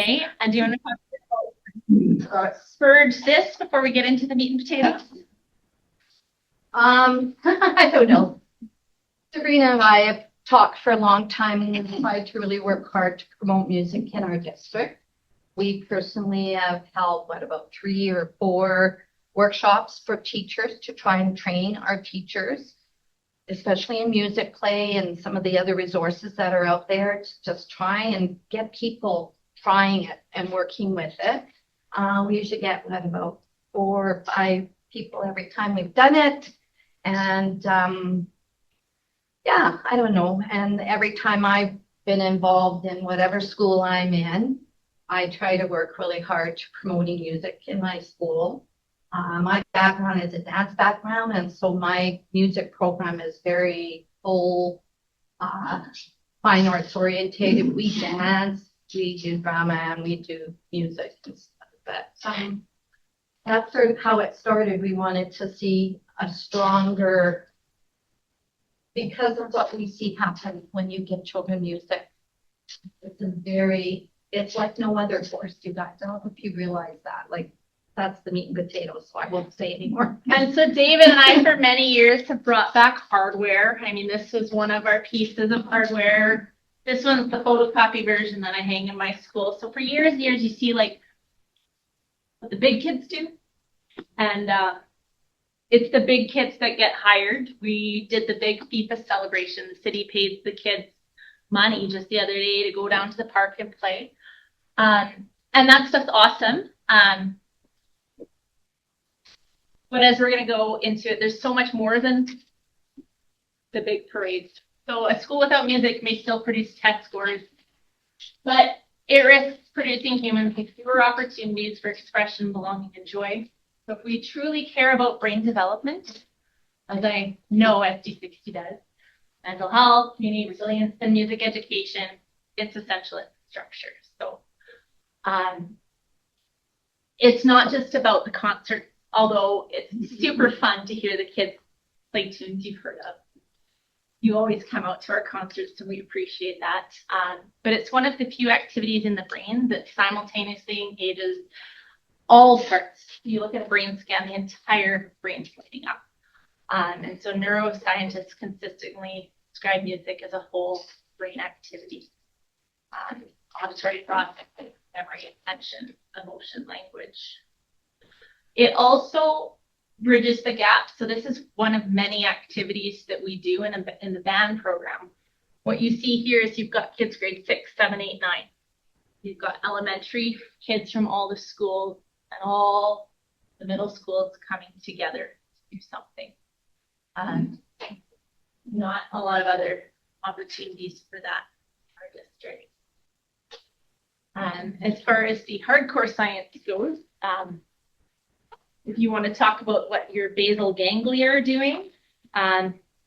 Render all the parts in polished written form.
Okay, and do you want to talk about spurge this before we get into the meat and potatoes? I don't know. Sabrina and I have talked for a long time and we've tried to really work hard to promote music in our district. We personally have held, about 3 or 4 workshops for teachers to try and train our teachers, especially in music play and some of the other resources that are out there, to just try and get people trying it and working with it. We usually get about 4 or 5 people every time we've done it. And yeah, I don't know. And every time I've been involved in whatever school I'm in, I try to work really hard to promoting music in my school. My background is a dance background, and so my music program is very full, fine arts orientated. We dance, we do drama, and we do music and stuff. But that's sort of how it started. We wanted to see a stronger, because of what we see happen when you give children music. It's like no other course, you guys. I don't know if you realize that. Like, that's the meat and potatoes, so I won't say anymore. And so David and I, for many years, have brought back hardware. I mean, this was one of our pieces of hardware. This one's the photocopy version that I hang in my school. So for years and years, you see like what the big kids do. And it's the big kids that get hired. We did the big FIFA celebration. The city paid the kids money just the other day to go down to the park and play. And that stuff's awesome. But as we're going to go into it, there's so much more than the big parades. So a school without music may still produce test scores, but it risks producing humans with fewer opportunities for expression, belonging, and joy. So if we truly care about brain development, as I know SD60 does, mental health, community resilience, and music education, it's essential infrastructure. So it's not just about the concert, although it's super fun to hear the kids play tunes you've heard of. You always come out to our concerts and we appreciate that. But it's one of the few activities in the brain that simultaneously engages all parts. You look at a brain scan, the entire brain's lighting up. And so neuroscientists consistently describe music as a whole brain activity. Auditory processing, memory, attention, emotion, language. It also bridges the gap. So this is one of many activities that we do in the band program. What you see here is you've got kids grade 6, 7, 8, 9. You've got elementary kids from all the schools and all the middle schools coming together to do something. Not a lot of other opportunities for that in our district. As far as the hardcore science goes, if you want to talk about what your basal ganglia are doing,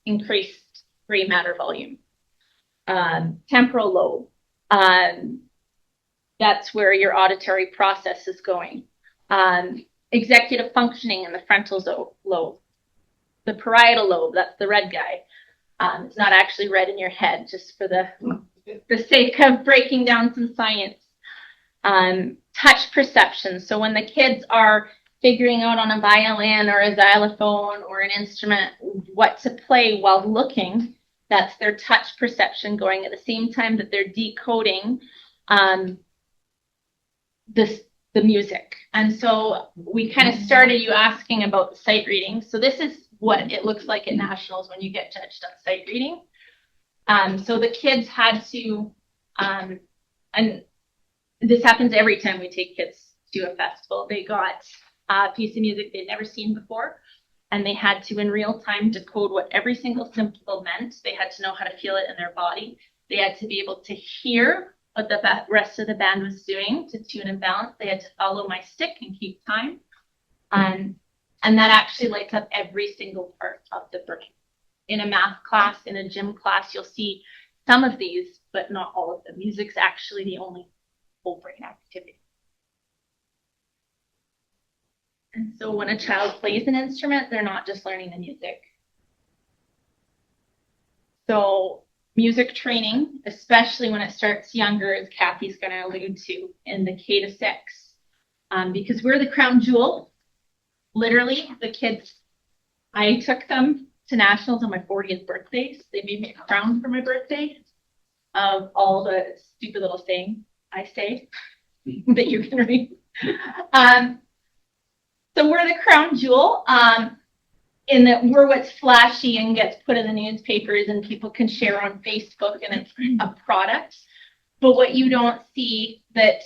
increased gray matter volume. Temporal lobe, that's where your auditory process is going. Executive functioning in the frontal lobe. The parietal lobe, that's the red guy. It's not actually red in your head, just for the sake of breaking down some science. Touch perception. So when the kids are figuring out on a violin or a xylophone or an instrument what to play while looking, that's their touch perception going at the same time that they're decoding the music. And so we kind of started you asking about the sight reading. So this is what it looks like at nationals when you get judged on sight reading. So the kids had to, and this happens every time we take kids to a festival, they got a piece of music they'd never seen before, and they had to in real time decode what every single symbol meant. They had to know how to feel it in their body. They had to be able to hear what the rest of the band was doing to tune and balance. They had to follow my stick and keep time. And that actually lights up every single part of the brain. In a math class, in a gym class, you'll see some of these, but not all of them. Music's actually the only whole brain activity. And so when a child plays an instrument, they're not just learning the music. So music training, especially when it starts younger, as Kathy's going to allude to in the K to 6, because we're the crown jewel. Literally, the kids, I took them to nationals on my 40th birthday. So they made me a crown for my birthday of all the stupid little things I say that you can read. So we're the crown jewel. In that we're what's flashy and gets put in the newspapers and people can share on Facebook, and it's a product. But what you don't see that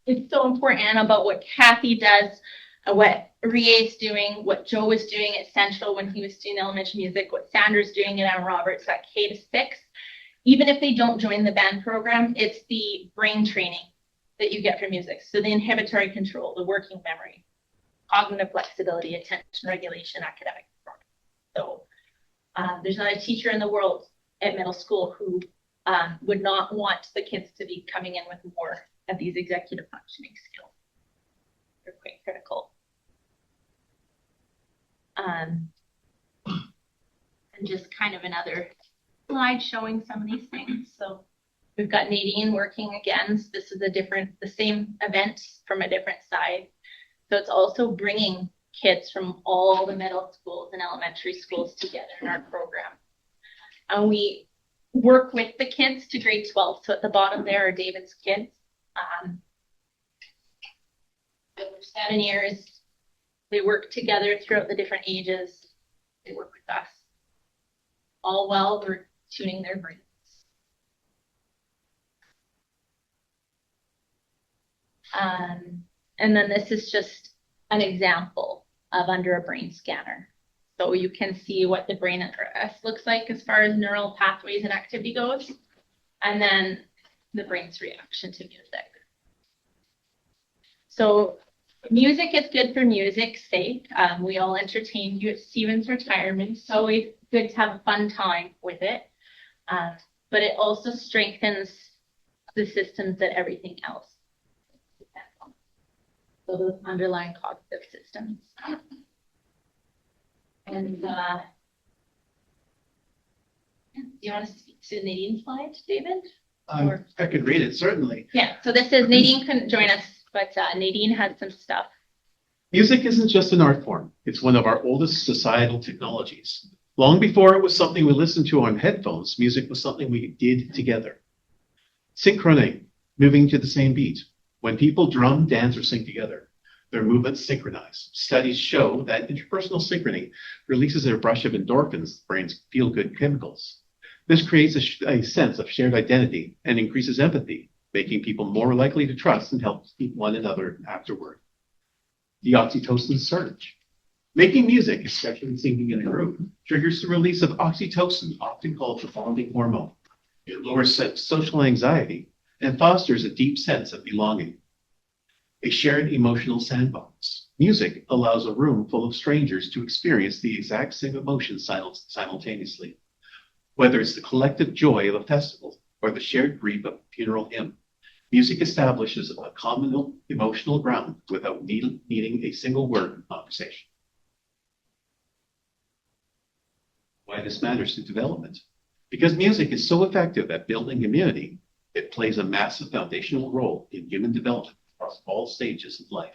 is so important about what Kathy does, what Rie's doing, what Joe was doing at Central when he was doing elementary music, what Sandra's doing at Ann Roberts at K to 6, even if they don't join the band program, it's the brain training that you get from music. So the inhibitory control, the working memory, cognitive flexibility, attention regulation, academic performance. So there's not a teacher in the world at middle school who would not want the kids to be coming in with more of these executive functioning skills. They're quite critical. And just kind of another slide showing some of these things. So we've got Nadine working again. So this is the same event from a different side. So it's also bringing kids from all the middle schools and elementary schools together in our program. And we work with the kids to grade 12. So at the bottom there are David's kids. For 7 years, they work together throughout the different ages. They work with us. All while we're tuning their brains. And then this is just an example of under a brain scanner. So you can see what the brain at rest looks like as far as neural pathways and activity goes. And then the brain's reaction to music. So music is good for music's sake. We all entertain you at Stephen's retirement. It's always good to have a fun time with it. But it also strengthens the systems that everything else depends on. So those underlying cognitive systems. And do you want to speak to Nadine's slide, David? I could read it, certainly. Yeah, so this is, Nadine couldn't join us, but Nadine had some stuff. Music isn't just an art form. It's one of our oldest societal technologies. Long before it was something we listened to on headphones, music was something we did together. Synchrony, moving to the same beat. When people drum, dance, or sing together, their movements synchronize. Studies show that interpersonal synchrony releases a rush of endorphins, the brain's feel-good chemicals. This creates a sense of shared identity and increases empathy, making people more likely to trust and help keep one another afterward. The oxytocin surge. Making music, especially singing in a group, triggers the release of oxytocin, often called the bonding hormone. It lowers social anxiety and fosters a deep sense of belonging. A shared emotional sandbox. Music allows a room full of strangers to experience the exact same emotions simultaneously. Whether it's the collective joy of a festival or the shared grief of a funeral hymn, music establishes a common emotional ground without needing a single word of conversation. Why this matters to development? Because music is so effective at building community, it plays a massive foundational role in human development across all stages of life.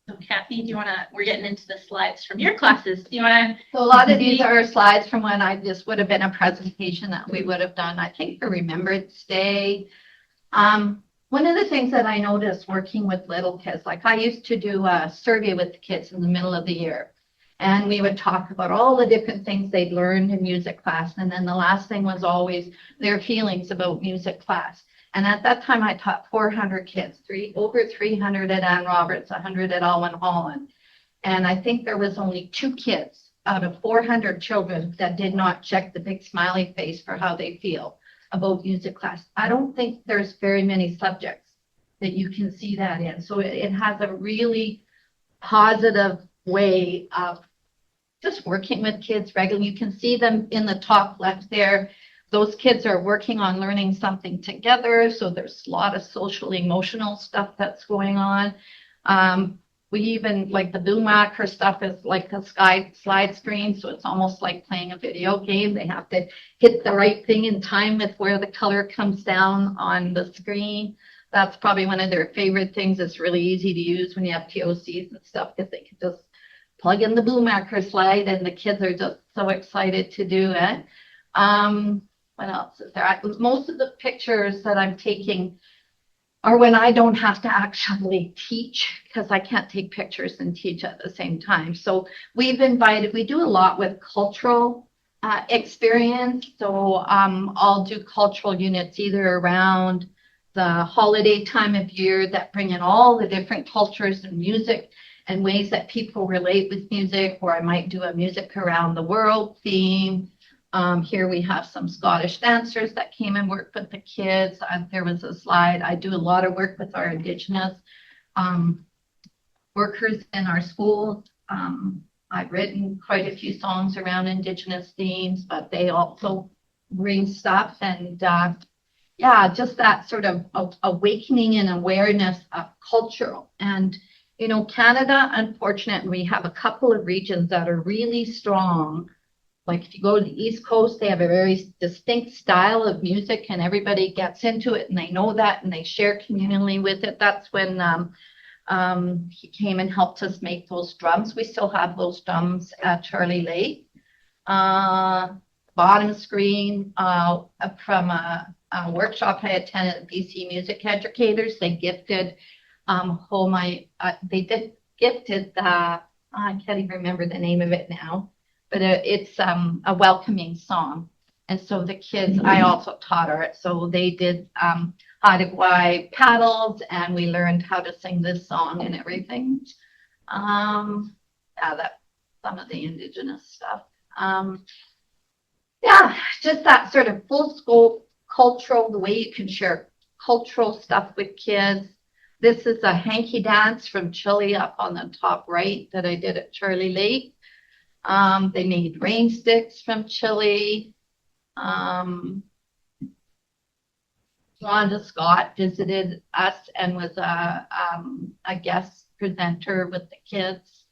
So Kathy, we're getting into the slides from your classes. Do you want to? So a lot of these are slides from when this would have been a presentation that we would have done, I think, for Remembrance Day. One of the things that I noticed working with little kids, like I used to do a survey with the kids in the middle of the year, and we would talk about all the different things they'd learned in music class. And then the last thing was always their feelings about music class. And at that time, I taught 400 kids, over 300 at Ann Roberts, 100 at Alwyn Holland. And I think there was only 2 kids out of 400 children that did not check the big smiley face for how they feel about music class. I don't think there's very many subjects that you can see that in. So it has a really positive way of just working with kids regularly. You can see them in the top left there. Those kids are working on learning something together. So there's a lot of social, emotional stuff that's going on. We even, like the Boomacker stuff is like a slide screen, so it's almost like playing a video game. They have to hit the right thing in time with where the color comes down on the screen. That's probably one of their favorite things. It's really easy to use when you have POCs and stuff because they can just plug in the Boomacker slide and the kids are just so excited to do it. What else is there? Most of the pictures that I'm taking are when I don't have to actually teach because I can't take pictures and teach at the same time. So we do a lot with cultural experience. So I'll do cultural units either around the holiday time of year that bring in all the different cultures and music and ways that people relate with music, or I might do a music around the world theme. Here we have some Scottish dancers that came and worked with the kids. There was a slide. I do a lot of work with our Indigenous workers in our schools. I've written quite a few songs around Indigenous themes, but they also bring stuff and just that sort of awakening and awareness of cultural. And, Canada, unfortunately, we have a couple of regions that are really strong. Like if you go to the East Coast, they have a very distinct style of music and everybody gets into it and they know that and they share communally with it. That's when he came and helped us make those drums. We still have those drums at Charlie Lake. Bottom screen from a workshop I attended at BC Music Educators. They gifted gifted the, I can't even remember the name of it now, but it's a welcoming song. And so the kids, I also taught her it. So they did Hatigwai paddles and we learned how to sing this song and everything. That's some of the Indigenous stuff. Just that sort of full scope cultural, the way you can share cultural stuff with kids. This is a hanky dance from Chile up on the top right that I did at Charlie Lake. They made rain sticks from Chile. Rhonda Scott visited us and was a guest presenter with the kids.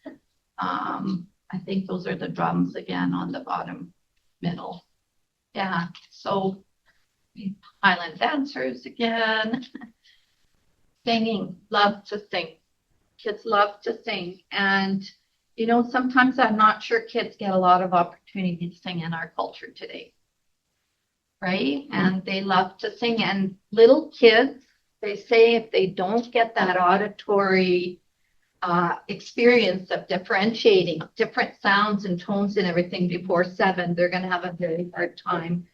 I think those are the drums again on the bottom middle. Yeah, so Highland dancers again. Singing, love to sing. Kids love to sing. And, sometimes I'm not sure kids get a lot of opportunity to sing in our culture today. Right? And they love to sing. And little kids, they say if they don't get that auditory experience of differentiating different sounds and tones and everything before 7, they're going to have a very hard time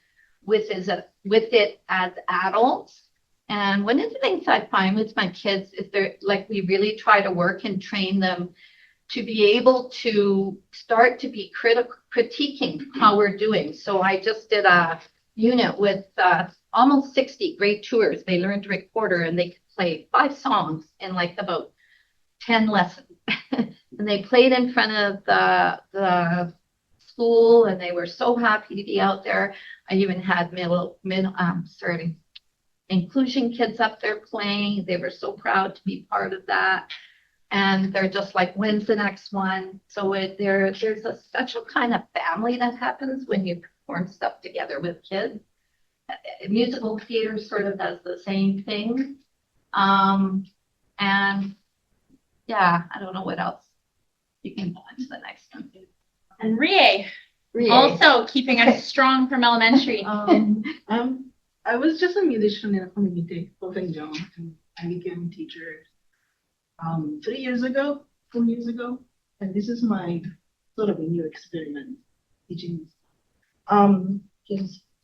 with it as adults. And one of the things I find with my kids is we really try to work and train them to be able to start to be critiquing how we're doing. So I just did a unit with almost 60 grade tours. They learned recorder and they could play 5 songs in about 10 lessons. And they played in front of the school and they were so happy to be out there. I even had inclusion kids up there playing. They were so proud to be part of that. And they're just like, when's the next one? So there's a special kind of family that happens when you perform stuff together with kids. Musical theater sort of does the same thing. And yeah, I don't know what else. You can go on to the next one. And Rie. Also keeping us strong from elementary. I was just a musician in a community of St. John, and I became a teacher 4 years ago, and this is my sort of a new experiment teaching.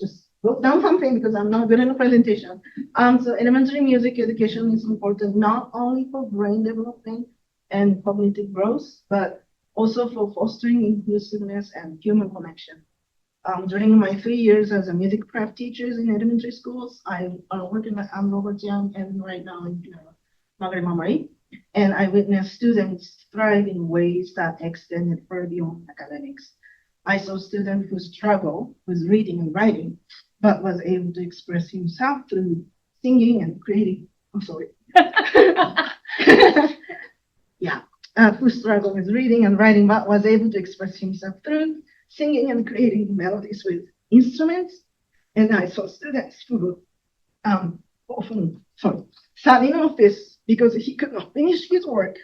Just wrote down something because I'm not good in a presentation. So elementary music education is important not only for brain development and cognitive growth, but also for fostering inclusiveness and human connection. During my 3 years as a music craft teacher in elementary schools, I work in Robert Young and right now in Margaret Mamari, and I witnessed students thrive in ways that extended far beyond academics. I saw students who struggle with reading and writing, but was able to express himself through singing and creating. I'm sorry. Yeah. who struggled with reading and writing, but was able to express himself through singing and creating melodies with instruments. And I saw students who often sat in office because he could not finish his work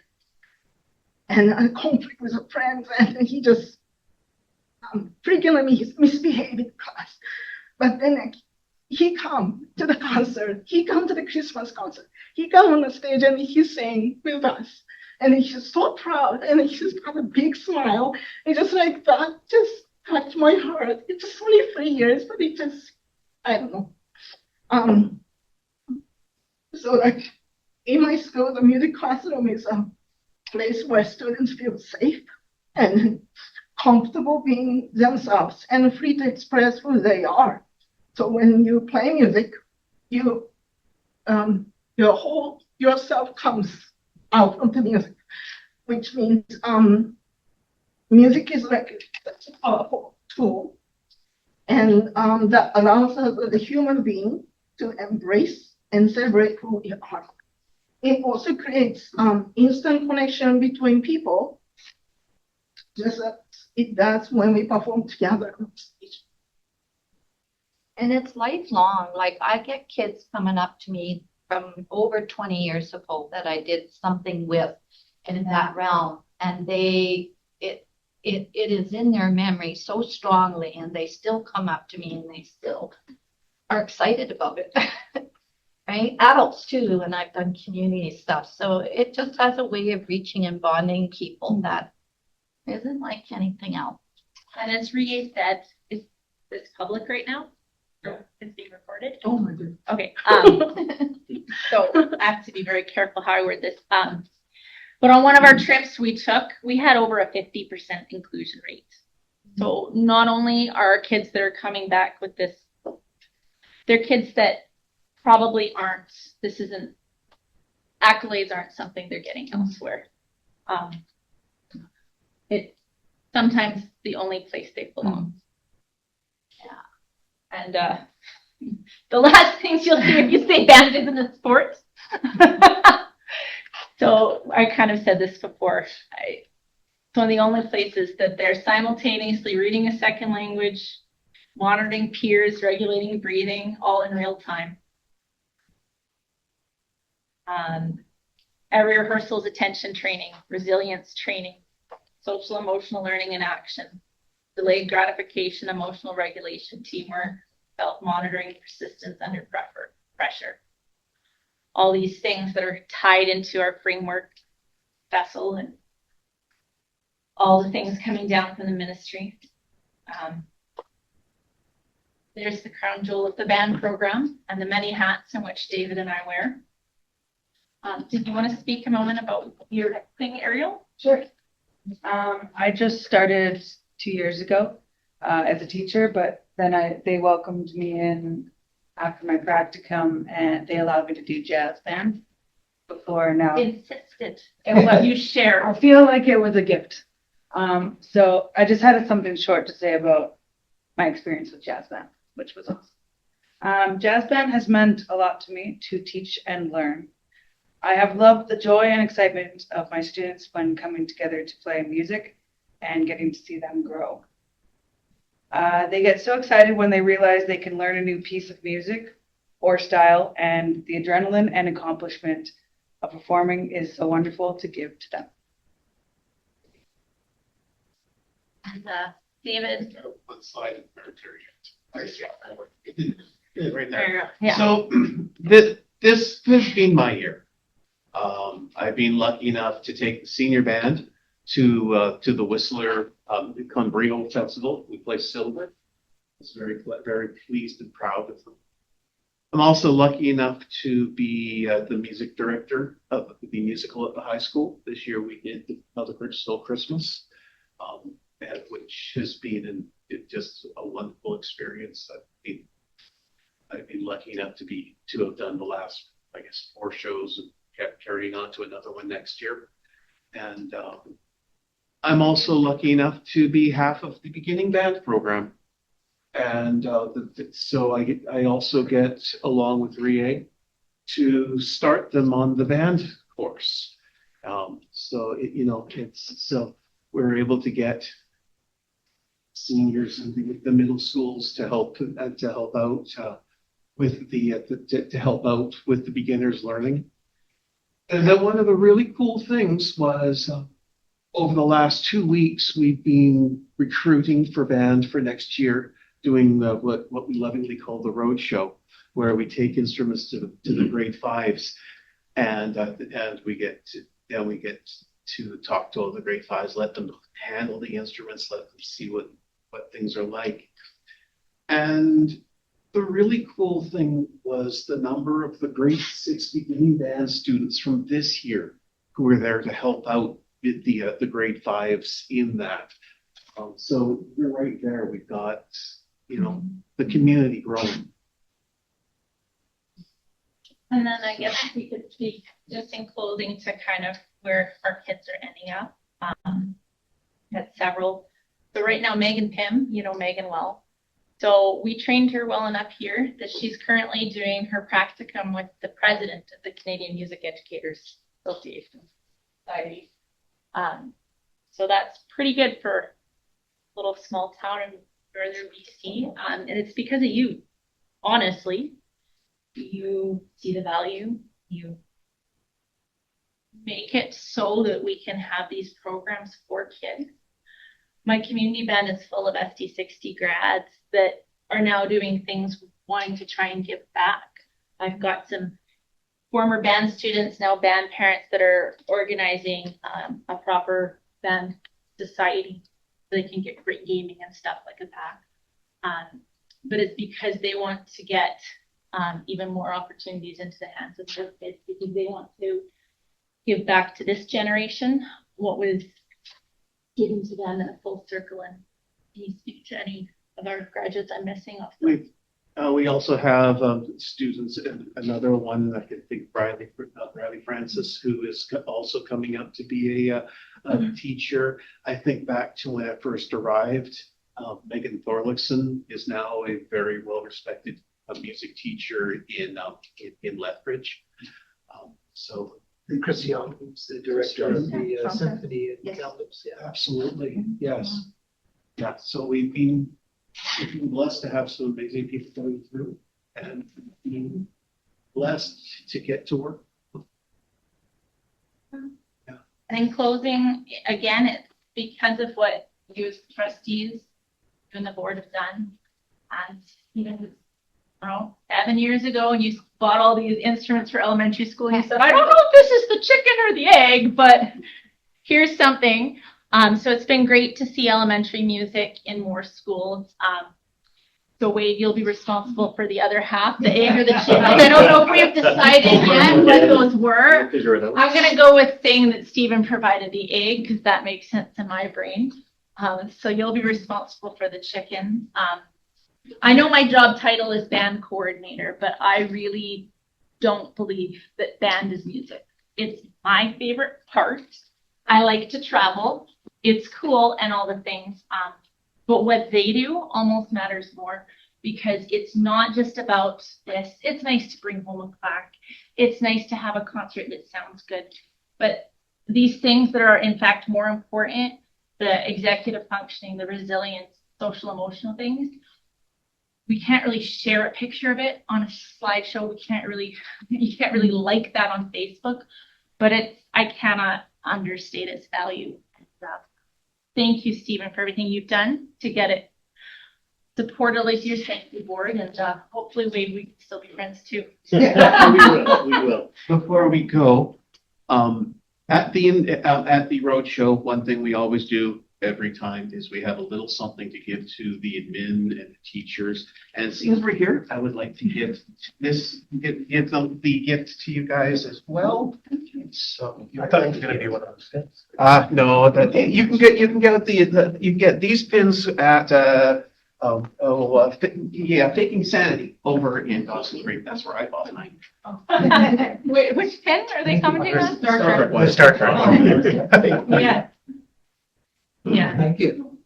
and a conflict with friends, and he just frequently misbehaved in class. But then he come to the concert, he come to the Christmas concert, he come on the stage and he sang with us. And he's so proud and he's got a big smile. It's just like that just touched my heart. It's just only 3 years, but it just, I don't know. So like in my school, the music classroom is a place where students feel safe and comfortable being themselves and free to express who they are. So when you play music, you your whole yourself comes out onto music, which means music is like such a powerful tool, and that allows us as a human being to embrace and celebrate who we are. It also creates instant connection between people, just as it does when we perform together on stage. And it's lifelong. Like I get kids coming up to me from over 20 years ago that I did something with in that realm, and it is in their memory so strongly, and they still come up to me and they still are excited about it. Right? Adults too, and I've done community stuff. So it just has a way of reaching and bonding people that isn't like anything else. And as Rie said, is this public right now? It's being recorded? Oh my goodness. Okay. So I have to be very careful how I word this. But on one of our trips we took, we had over a 50% inclusion rate. So not only are our kids that are coming back with this, they're kids that probably aren't, accolades aren't something they're getting elsewhere. It's sometimes the only place they belong. Yeah. And the last things you'll hear if you say band isn't a sport. So I kind of said this before. It's one of the only places that they're simultaneously reading a second language, monitoring peers, regulating breathing, all in real time. Every rehearsal is attention training, resilience training, social emotional learning and action, delayed gratification, emotional regulation, teamwork, self-monitoring, persistence under pressure. All these things that are tied into our framework vessel and all the things coming down from the ministry. There's the crown jewel of the band program and the many hats in which David and I wear. Did you want to speak a moment about your thing, Ariel? Sure. I just started 2 years ago as a teacher, but then they welcomed me in after my practicum, and they allowed me to do jazz band before now. Insisted in what you share. I feel like it was a gift. So I just had something short to say about my experience with jazz band, which was awesome. Jazz band has meant a lot to me to teach and learn. I have loved the joy and excitement of my students when coming together to play music and getting to see them grow. They get so excited when they realize they can learn a new piece of music or style, and the adrenaline and accomplishment of performing is so wonderful to give to them. And David? One slide of military. Right there. Yeah. So this has been my year. I've been lucky enough to take the senior band to the Whistler Conbrio Festival. We placed silver. I was very pleased and proud of them. I'm also lucky enough to be the music director of the musical at the high school. This year we did the Mother Stole Christmas, which has been just a wonderful experience. I've been lucky enough to have done the last, 4 shows and kept carrying on to another one next year. And I'm also lucky enough to be half of the beginning band program. And so I also get, along with Rie, to start them on the band course. So we're able to get seniors and the middle schools to help out with the beginners learning. And then one of the really cool things was over the last 2 weeks, we've been recruiting for band for next year, doing what we lovingly call the road show, where we take instruments to the grade fives, and we get to talk to all the grade fives, let them handle the instruments, let them see what things are like. And the really cool thing was the number of the grade 6 beginning band students from this year who were there to help out with the grade fives in that. So you're right there. We've got, the community growing. And then I guess we could speak just in closing to kind of where our kids are ending up. Got several. So right now, Megan Pym, Megan well. So we trained her well enough here that she's currently doing her practicum with the president of the Canadian Music Educators Association Society. So that's pretty good for a little small town in northern BC. And it's because of you, honestly. You see the value, you make it so that we can have these programs for kids. My community band is full of ST60 grads that are now doing things wanting to try and give back. I've got some former band students, now band parents, that are organizing a proper band society so they can get great gaming and stuff like that. But it's because they want to get even more opportunities into the hands of their kids, because they want to give back to this generation what was given to them in a full circle. And can you speak to any of our graduates I'm missing off? We also have students, another one I can think, Riley Francis, who is also coming up to be a teacher. I think back to when I first arrived, Megan Thorlickson is now a very well-respected music teacher in Lethbridge. And Chris Young, who's the director of the symphony at Yes. Kamloops. Yeah. Absolutely, yes. Yeah, so we've been blessed to have some amazing people going through, and being blessed to get to work. And in closing, again, it's because of what you as trustees and the board have done. And even 7 years ago, when you bought all these instruments for elementary school, you said, I don't know if this is the chicken or the egg, but here's something. So it's been great to see elementary music in more schools. So Wade, you'll be responsible for the other half, the egg or the chicken. I don't know if we have decided yet what those were. Figure it out. I'm going to go with saying that Stephen provided the egg because that makes sense in my brain. So you'll be responsible for the chicken. I know my job title is band coordinator, but I really don't believe that band is music. It's my favorite part. I like to travel. It's cool and all the things. But what they do almost matters more, because it's not just about this. It's nice to bring home a plaque. It's nice to have a concert that sounds good. But these things that are in fact more important, the executive functioning, the resilience, social emotional things, we can't really share a picture of it on a slideshow. You can't really like that on Facebook, but I cannot understate its value. Thank you, Stephen, for everything you've done to get it supported with your safety board, and hopefully we can still be friends too. We will. Before we go, at the road show, one thing we always do every time is we have a little something to give to the admin and the teachers. And since we're here, I would like to give the gift to you guys as well. So I thought it was going to be one of those things. no, you can get these pins at Faking Sanity over in Dawson Creek. That's where I bought mine. Wait, which pin are they commenting on? The Star Trek. Yeah. Yeah. Thank you.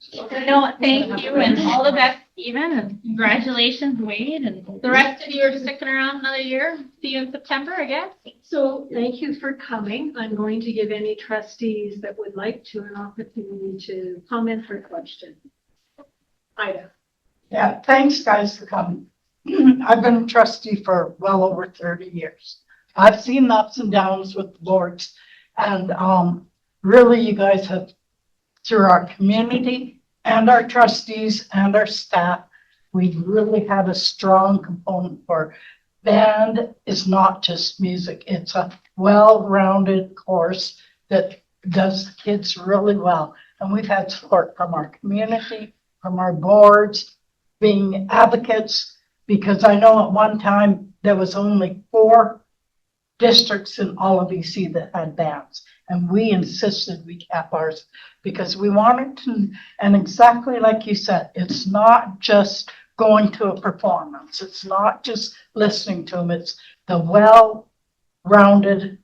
No, thank you, and all the best Stephen, and congratulations, Wade, and the rest of you are sticking around another year. See you in September, I guess. So thank you for coming. I'm going to give any trustees that would like to an opportunity to comment or question. Ida. Yeah, thanks guys for coming. I've been a trustee for well over 30 years. I've seen the ups and downs with the boards and really you guys have, through our community and our trustees and our staff, we've really had a strong component for band is not just music. It's a well-rounded course that does the kids really well. And we've had support from our community, from our boards, being advocates, because I know at one time there was only 4 districts in all of BC that had bands. And we insisted we kept ours because we wanted to, and exactly like you said, it's not just going to a performance. It's not just listening to them. It's the well-rounded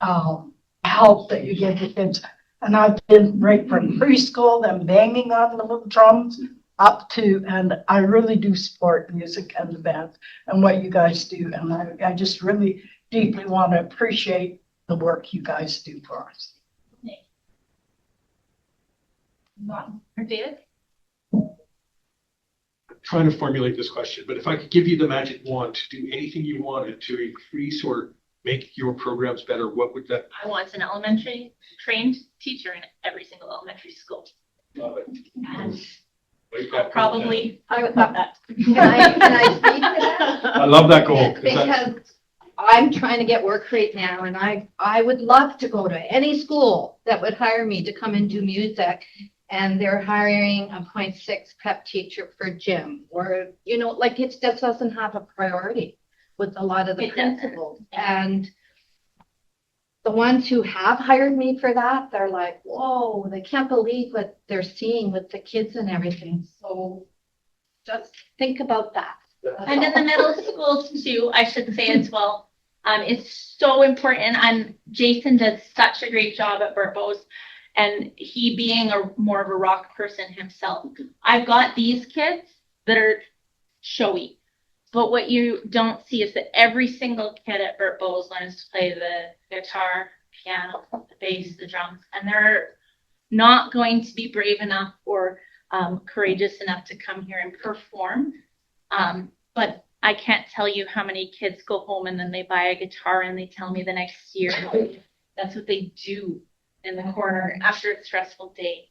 help that you give the kids. And I've been right from preschool, them banging on the little drums, up to, and I really do support music and the band and what you guys do. And I just really deeply want to appreciate the work you guys do for us. Or David? Trying to formulate this question, but if I could give you the magic wand to do anything you wanted to increase or make your programs better, what would that? I want an elementary trained teacher in every single elementary school. Love it. And Wake I'll up. probably, I would love that. Can I speak to that? I love that goal. 'Cause that's- Because I'm trying to get work right now and I would love to go to any school that would hire me to come and do music. And they're hiring a 0.6 prep teacher for gym or, you know, like it just doesn't have a priority with a lot of the It doesn't. principals. And the ones who have hired me for that, they're like, whoa, they can't believe what they're seeing with the kids and everything. So just think about that. And in the middle schools too, I should say as well. It's so important, and Jason does such a great job at Burpos, and he being more of a rock person himself. I've got these kids that are showy, but what you don't see is that every single kid at Burpos learns to play the guitar, piano, the bass, the drums, and they're not going to be brave enough or courageous enough to come here and perform. But I can't tell you how many kids go home and then they buy a guitar and they tell me the next year that's what they do in the corner after a stressful day.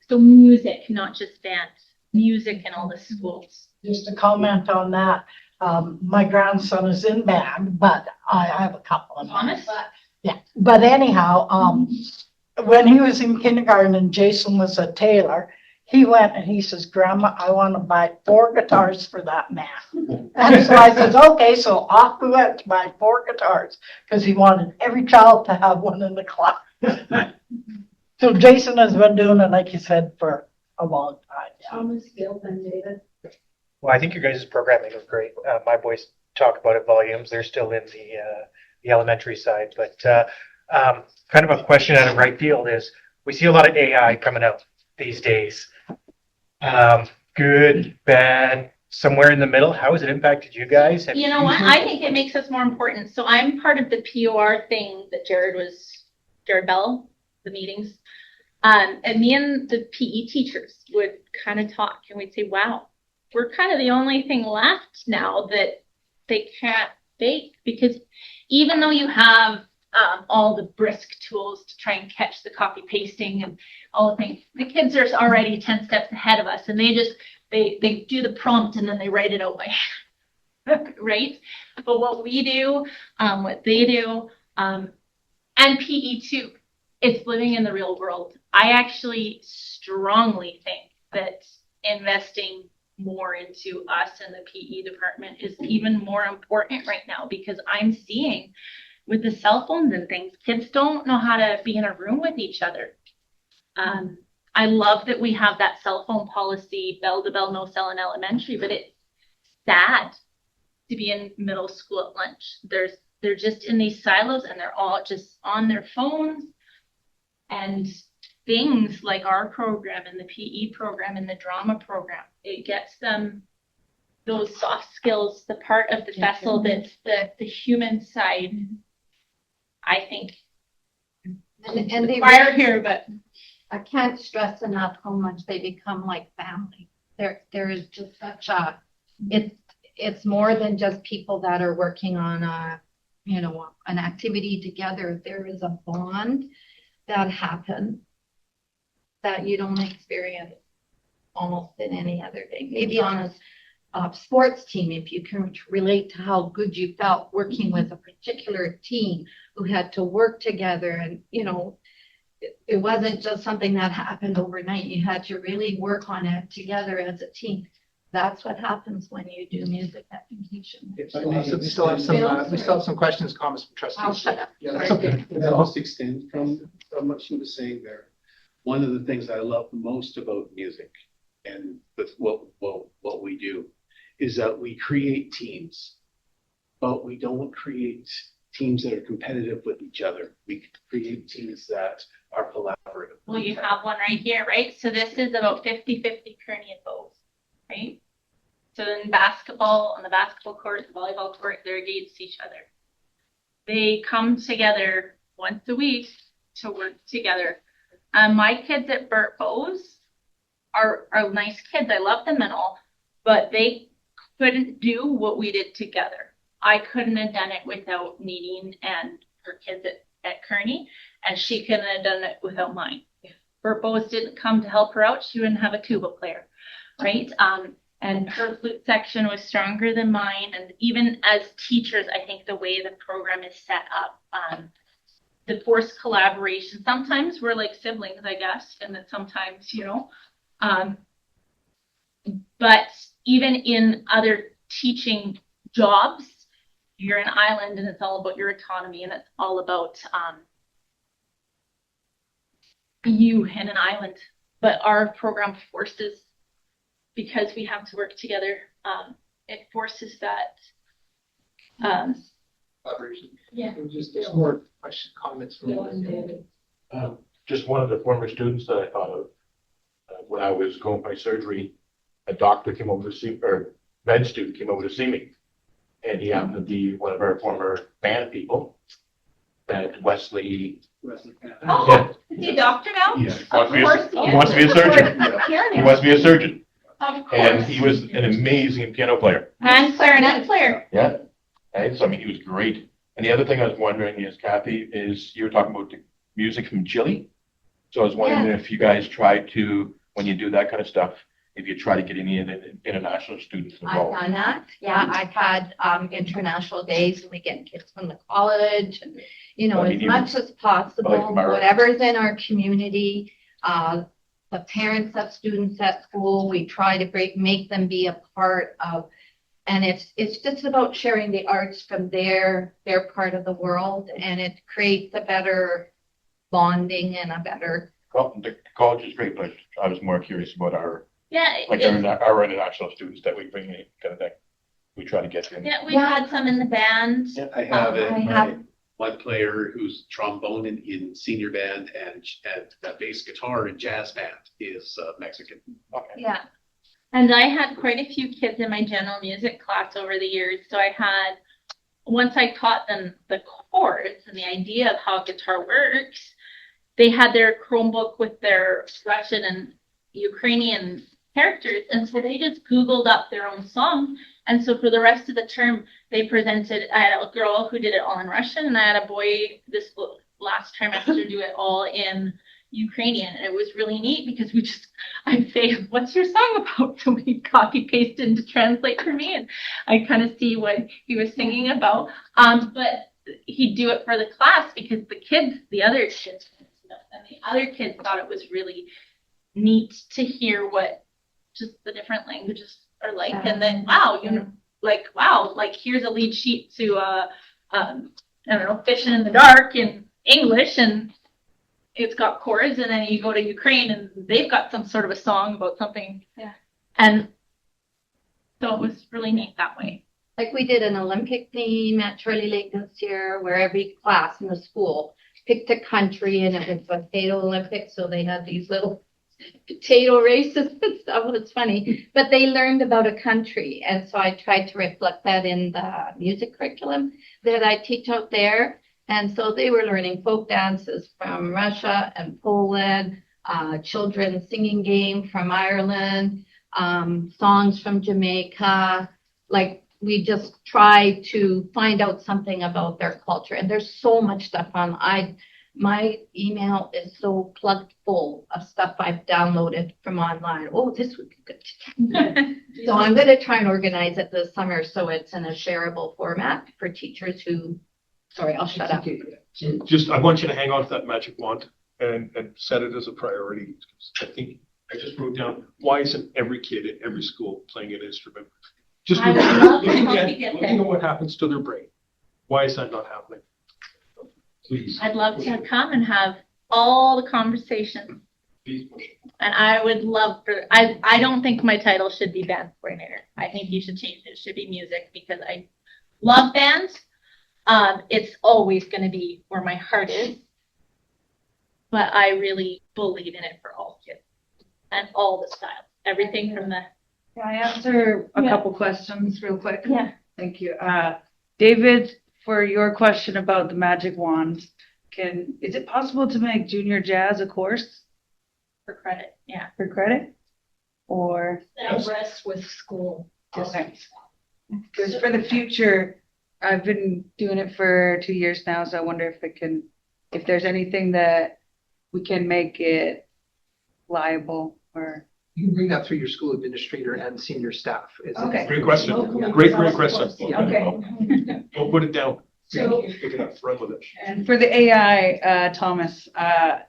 So music, not just band, music in all the schools. Just to comment on that, my grandson is in band, but I have a couple of Thomas? Yeah, but anyhow, when he was in kindergarten and Jason was a tailor, he went and he says, Grandma, I want to buy 4 guitars for that man. And so I said, okay, so off we went to buy 4 guitars because he wanted every child to have one in the class. So Jason has been doing it, like you said, for a long time. Yeah. Thomas, Gil, and David. Well, I think your guys' programming is great. My boys talk about it volumes. They're still in the elementary side, but kind of a question out of right field is we see a lot of AI coming out these days. Good, bad, somewhere in the middle. How has it impacted you guys? You know what? I think it makes us more important. So I'm part of the POR thing that Jared Bell, the meetings. And me and the PE teachers would kind of talk and we'd say, wow, we're kind of the only thing left now that they can't fake, because even though you have all the brisk tools to try and catch the copy pasting and all the things, the kids are already 10 steps ahead of us and they do the prompt and then they write it out by hand, right? But what we do, what they do, and PE too, it's living in the real world. I actually strongly think that investing more into us in the PE department is even more important right now, because I'm seeing with the cell phones and things, kids don't know how to be in a room with each other. I love that we have that cell phone policy, bell to bell, no cell in elementary, but it's sad to be in middle school at lunch. They're just in these silos and they're all just on their phones, and things like our program and the PE program and the drama program. It gets them those soft skills, the part of the vessel that's the human side. I think And they required here, but I can't stress enough how much they become like family. There is just such a, it's more than just people that are working on an activity together. There is a bond that happens that you don't experience almost in any other day. Maybe on a sports team, if you can relate to how good you felt working with a particular team who had to work together, and it wasn't just something that happened overnight. You had to really work on it together as a team. That's what happens when you do music education. So we still have some questions, comments from trustees. I'll shut up. Yeah, that's okay. I'll just extend from what she was saying there. One of the things I love the most about music and with what we do is that we create teams, but we don't create teams that are competitive with each other. We create teams that are collaborative. well, you have one right here, right? So this is about 50-50 Kearney and Bose, right? So in basketball, on the basketball court, the volleyball court, they're against each other. They come together once a week to work together. My kids at Burt Bose are nice kids. I love them and all, but they couldn't do what we did together. I couldn't have done it without Nadine and her kids at Kearney, and she couldn't have done it without mine. If Burt Bose didn't come to help her out, she wouldn't have a tuba player, right? And her flute section was stronger than mine. And even as teachers, I think the way the program is set up, the forced collaboration, sometimes we're like siblings, I guess, and that sometimes, but even in other teaching jobs, you're an island and it's all about your autonomy and it's all about you and an island. But our program forces, because we have to work together, it forces that. Collaboration. Yeah. Just more question, comments from. Just one of the former students that I thought of, when I was going by surgery, a doctor came over to see, or med student came over to see me. And he happened to be one of our former band people at Wesley. Oh, is he a doctor now? Yeah. He wants to be a surgeon. He wants to be a surgeon. Of course. And he was an amazing piano player. And clarinet player. Yeah. And so, I mean, he was great. And the other thing I was wondering is, Kathy, is you were talking about the music from Chile. So I was wondering if you guys try to, when you do that kind of stuff, if you try to get any international students I've involved. done that. Yeah, I've had international days and we get kids from the college and, I mean, as even- much as possible, like Mara. whatever's in our community. The parents of students at school, we try to make them be a part of, and it's just about sharing the arts from their part of the world, and it creates a better bonding and a better. Well, the college is great, but I was more curious about our Yeah, our international students that we bring in, kind of thing. We try to get in. we've had some in the band. Yeah. I have I it. have- One player who's trombone in senior band and bass guitar in jazz band is Mexican. Okay. Yeah. And I had quite a few kids in my general music class over the years. So I had, once I taught them the chords and the idea of how guitar works, they had their Chromebook with their Russian and Ukrainian characters. And so they just Googled up their own song. And so for the rest of the term, they presented, I had a girl who did it all in Russian, and I had a boy this last trimester do it all in Ukrainian. And it was really neat because I'd say, what's your song about? So we copy pasted to translate for me, and I kind of see what he was singing about. But he'd do it for the class because the other kids thought it was really neat to hear what just the different languages are like. And then, wow, here's a lead sheet to, I don't know, Fishing in the Dark in English, and it's got chords, and then you go to Ukraine and they've got some sort of a song about something. Yeah. And so it was really neat that way. Like we did an Olympic theme at Charlie Lake this year where every class in the school picked a country and it was potato Olympics. So they had these little potato races and stuff. It was funny, but they learned about a country. And so I tried to reflect that in the music curriculum that I teach out there. And so they were learning folk dances from Russia and Poland, children's singing game from Ireland, songs from Jamaica. Like we just try to find out something about their culture. And there's so much stuff on. My email is so plugged full of stuff I've downloaded from online. Oh, this would be good. So I'm going to try and organize it this summer so it's in a shareable format for teachers who, sorry, I'll shut up. Just, I want you to hang on to that magic wand and set it as a priority. I think I just wrote down, why isn't every kid in every school playing an instrument? Just I would love to looking help at, you get looking there. at what happens to their brain. Why is that not happening? Please. I'd love to come and have all the conversations. Please. And I would love for, I don't think my title should be band coordinator. I think you should change it. It should be music because I love bands. It's always going to be where my heart is. But I really believe in it for all kids and all the styles. Everything from the, Can I answer a Yeah. couple questions real quick? yeah. Thank you. David, for your question about the magic wand, is it possible to make junior jazz a course For credit, yeah. for credit? Or, That rests with school. okay. Because for the future, I've been doing it for 2 years now, so I wonder if there's anything that we can make it liable or. You can bring that through your school administrator and senior staff. Okay. Great question. Locally. Great question. Okay. Don't put it down. So- Pick it up, run with it. And for the AI, Thomas,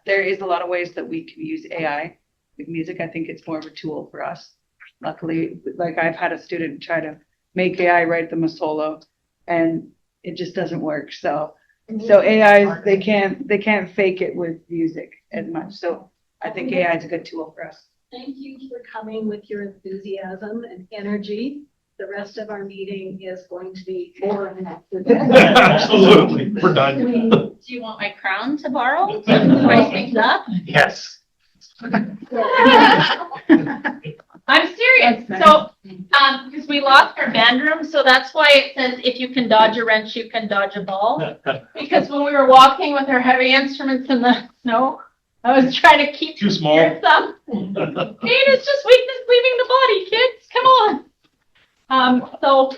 there is a lot of ways that we can use AI with music. I think it's more of a tool for us. Luckily, like I've had a student try to make AI write them a solo and it just doesn't work. So AIs, they can't fake it with music as much. So I think AI is a good tool for us. Thank you for coming with your enthusiasm and energy. The rest of our meeting is going to be boring after this. Absolutely. We're done. Do you want my crown to borrow? To spice things up? Yes. I'm serious. So, because we lost our band room, so that's why it says if you can dodge a wrench, you can dodge a ball. Because when we were walking with our heavy instruments in the snow, I was trying to keep Too small. spirits up. Pain is just weakness leaving the body, kids. Come on. So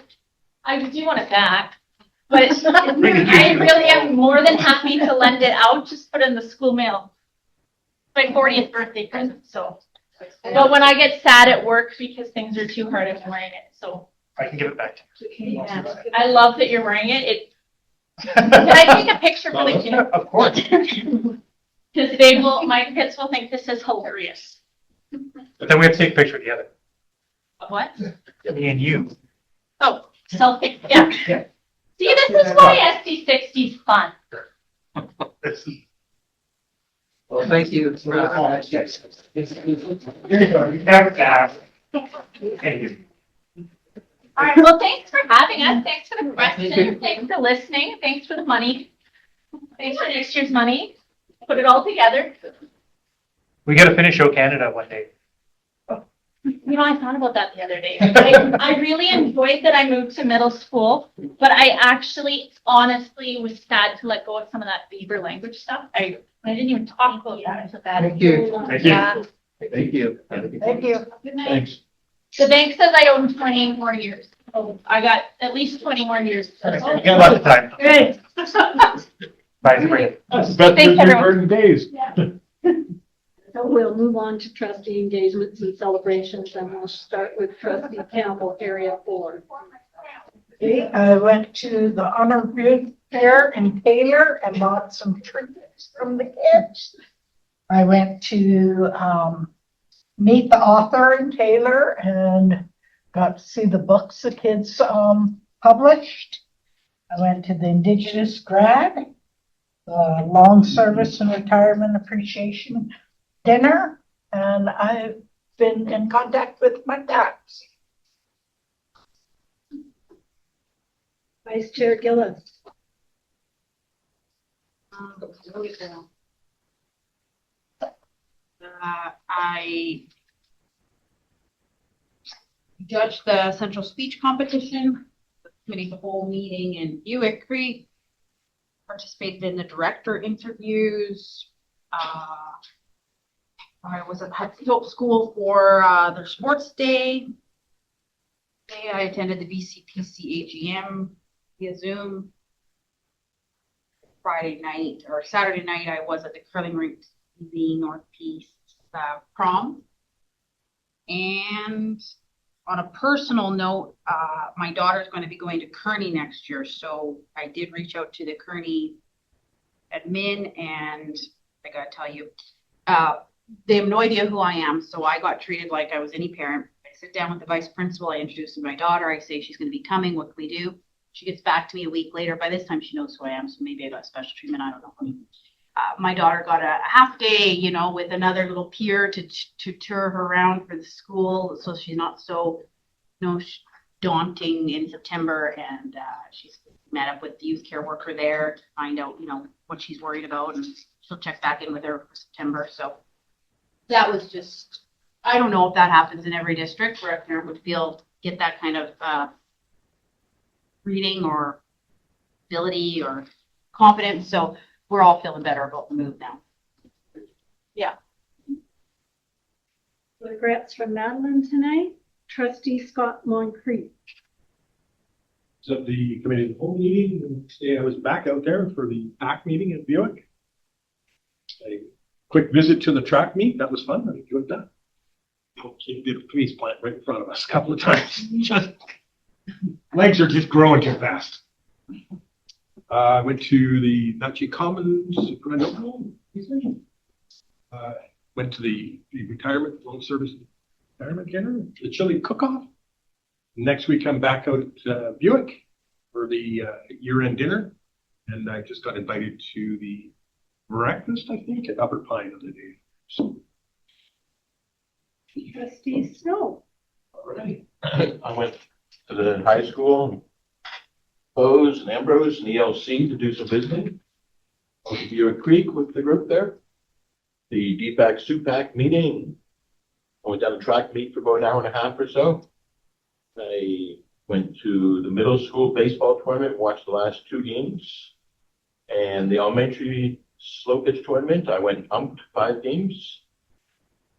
I do want it back. But I really am more than happy to lend it out. Just put it in the school mail. My 40th birthday present, so. But when I get sad at work because things are too hard, I'm wearing it. So I can give it back to yeah. I love that you're wearing it. Can I take a picture for the you. kids? Of course. Because my kids will think this is hilarious. But then we have to take a picture together. What? Me and you. Oh, selfie. Yeah. Yeah. See, this is why SD60 is fun. Well, thank you. Thank you. All right. Well, thanks for having us. Thanks for the questions. Thanks for listening. Thanks for the money. Thanks for next year's money. Put it all together. We got to finish O Canada one day. You know, I thought about that the other day. I really enjoyed that I moved to middle school, but I actually, honestly, was sad to let go of some of that Beaver language stuff. I didn't even talk about that. I feel bad. Thank you. Thank you. Yeah. Thank you. Thank you. Good night. Thanks. The bank says I own 20 more years. So I got at least 20 more years. You got a lot of time. Good. Bye, Sabrina. That's better Thanks, than everyone. burden days. So we'll move on to trustee engagements and celebrations, and we'll start with trustee Campbell, area 4. Okay, I went to the Honor Food Fair in Taylor and bought some treats from the kids. I went to meet the author in Taylor and got to see the books the kids published. I went to the Indigenous grad, the long service and retirement appreciation dinner, and I've been in contact with my dads. Vice Chair Gillis. I judged the central speech competition, the committee of the whole meeting in Buick Creek, participated in the director interviews. I was at Hope School for their sports day. I attended the BCPC AGM via Zoom. Friday night or Saturday night, I was at the curling rink, the Northeast prom. And on a personal note, my daughter's going to be going to Kearney next year. So I did reach out to the Kearney admin, and I got to tell you, they have no idea who I am. So I got treated like I was any parent. I sit down with the vice principal. I introduce my daughter. I say she's going to be coming. What can we do? She gets back to me a week later. By this time, she knows who I am. So maybe I got special treatment. I don't know. My daughter got a half day, you know, with another little peer to tour her around for the school. So she's not so, you know, daunting in September. And she's met up with the youth care worker there to find out, you know, what she's worried about. And she'll check back in with her for September. So that was just, I don't know if that happens in every district where a parent would get that kind of reading or ability or confidence. So we're all feeling better about the move now. Yeah. Regrets from Madeline tonight. Trustee Scott Moncrief. So the committee of the whole meeting, and today I was back out there for the PAC meeting at Buick. A quick visit to the track meet. That was fun. I enjoyed that. He did a freeze plant right in front of us a couple of times. Just legs are just growing too fast. I went to the Nachi Commons, went to the retirement, long service retirement dinner, the chili cook-off. Next week, I'm back out at Buick for the year-end dinner. And I just got invited to the breakfast, I think, at Upper Pine of the day. So, Trustee Snow. All right. I went to the high school, Bose and Ambrose and ELC to do some visiting. Went to Buick Creek with the group there. The DPAC SUPAC meeting. I went down to track meet for about an hour and a half or so. I went to the middle school baseball tournament, watched the last 2 games. And the elementary slow pitch tournament, I went umped 5 games.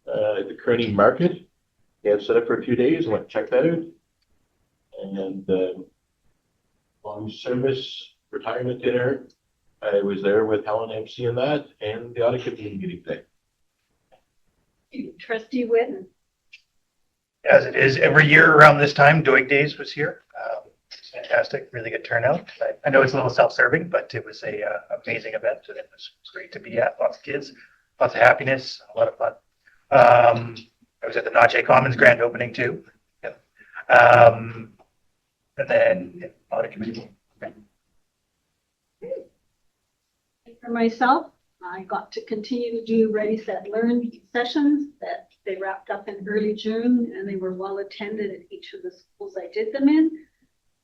The Kearney Market, they had set up for a few days. I went and checked that out. And long service retirement dinner, I was there with Helen MC and that, and the audit committee meeting today. Trustee Whitten. As it is every year around this time, Doig Days was here. It's fantastic, really good turnout. I know it's a little self-serving, but it was a amazing event, and it was great to be at. Lots of kids, lots of happiness, a lot of fun. I was at the Nache Commons grand opening too. Yeah. And then audit committee. Okay. For myself, I got to continue to do Ready, Set, Learn sessions that they wrapped up in early June, and they were well attended at each of the schools I did them in.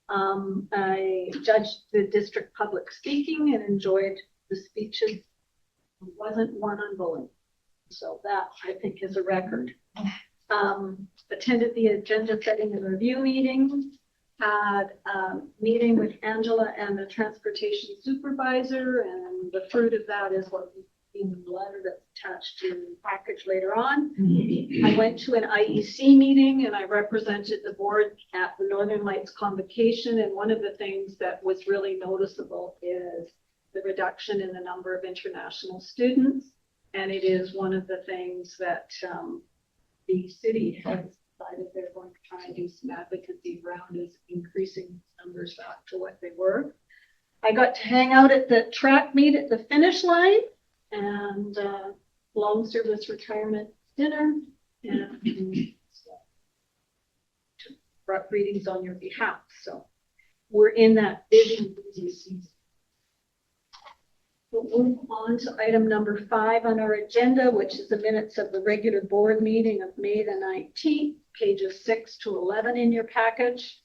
I judged the district public speaking and enjoyed the speeches. There wasn't one on bullying. So that, I think, is a record. Attended the agenda setting and review meeting. Had a meeting with Angela and the transportation supervisor, and the fruit of that is what we see in the letter that's attached to the package later on. I went to an IEC meeting and I represented the board at the Northern Lights Convocation, and one of the things that was really noticeable is the reduction in the number of international students, and it is one of the things that the city has decided they're going to try and do some advocacy around, is increasing numbers back to what they were. I got to hang out at the track meet at the finish line, and long service retirement dinner, and brought greetings on your behalf. So we're in that busy season. We'll move on to item number 5 on our agenda, which is the minutes of the regular board meeting of May the 19th, pages 6 to 11 in your package.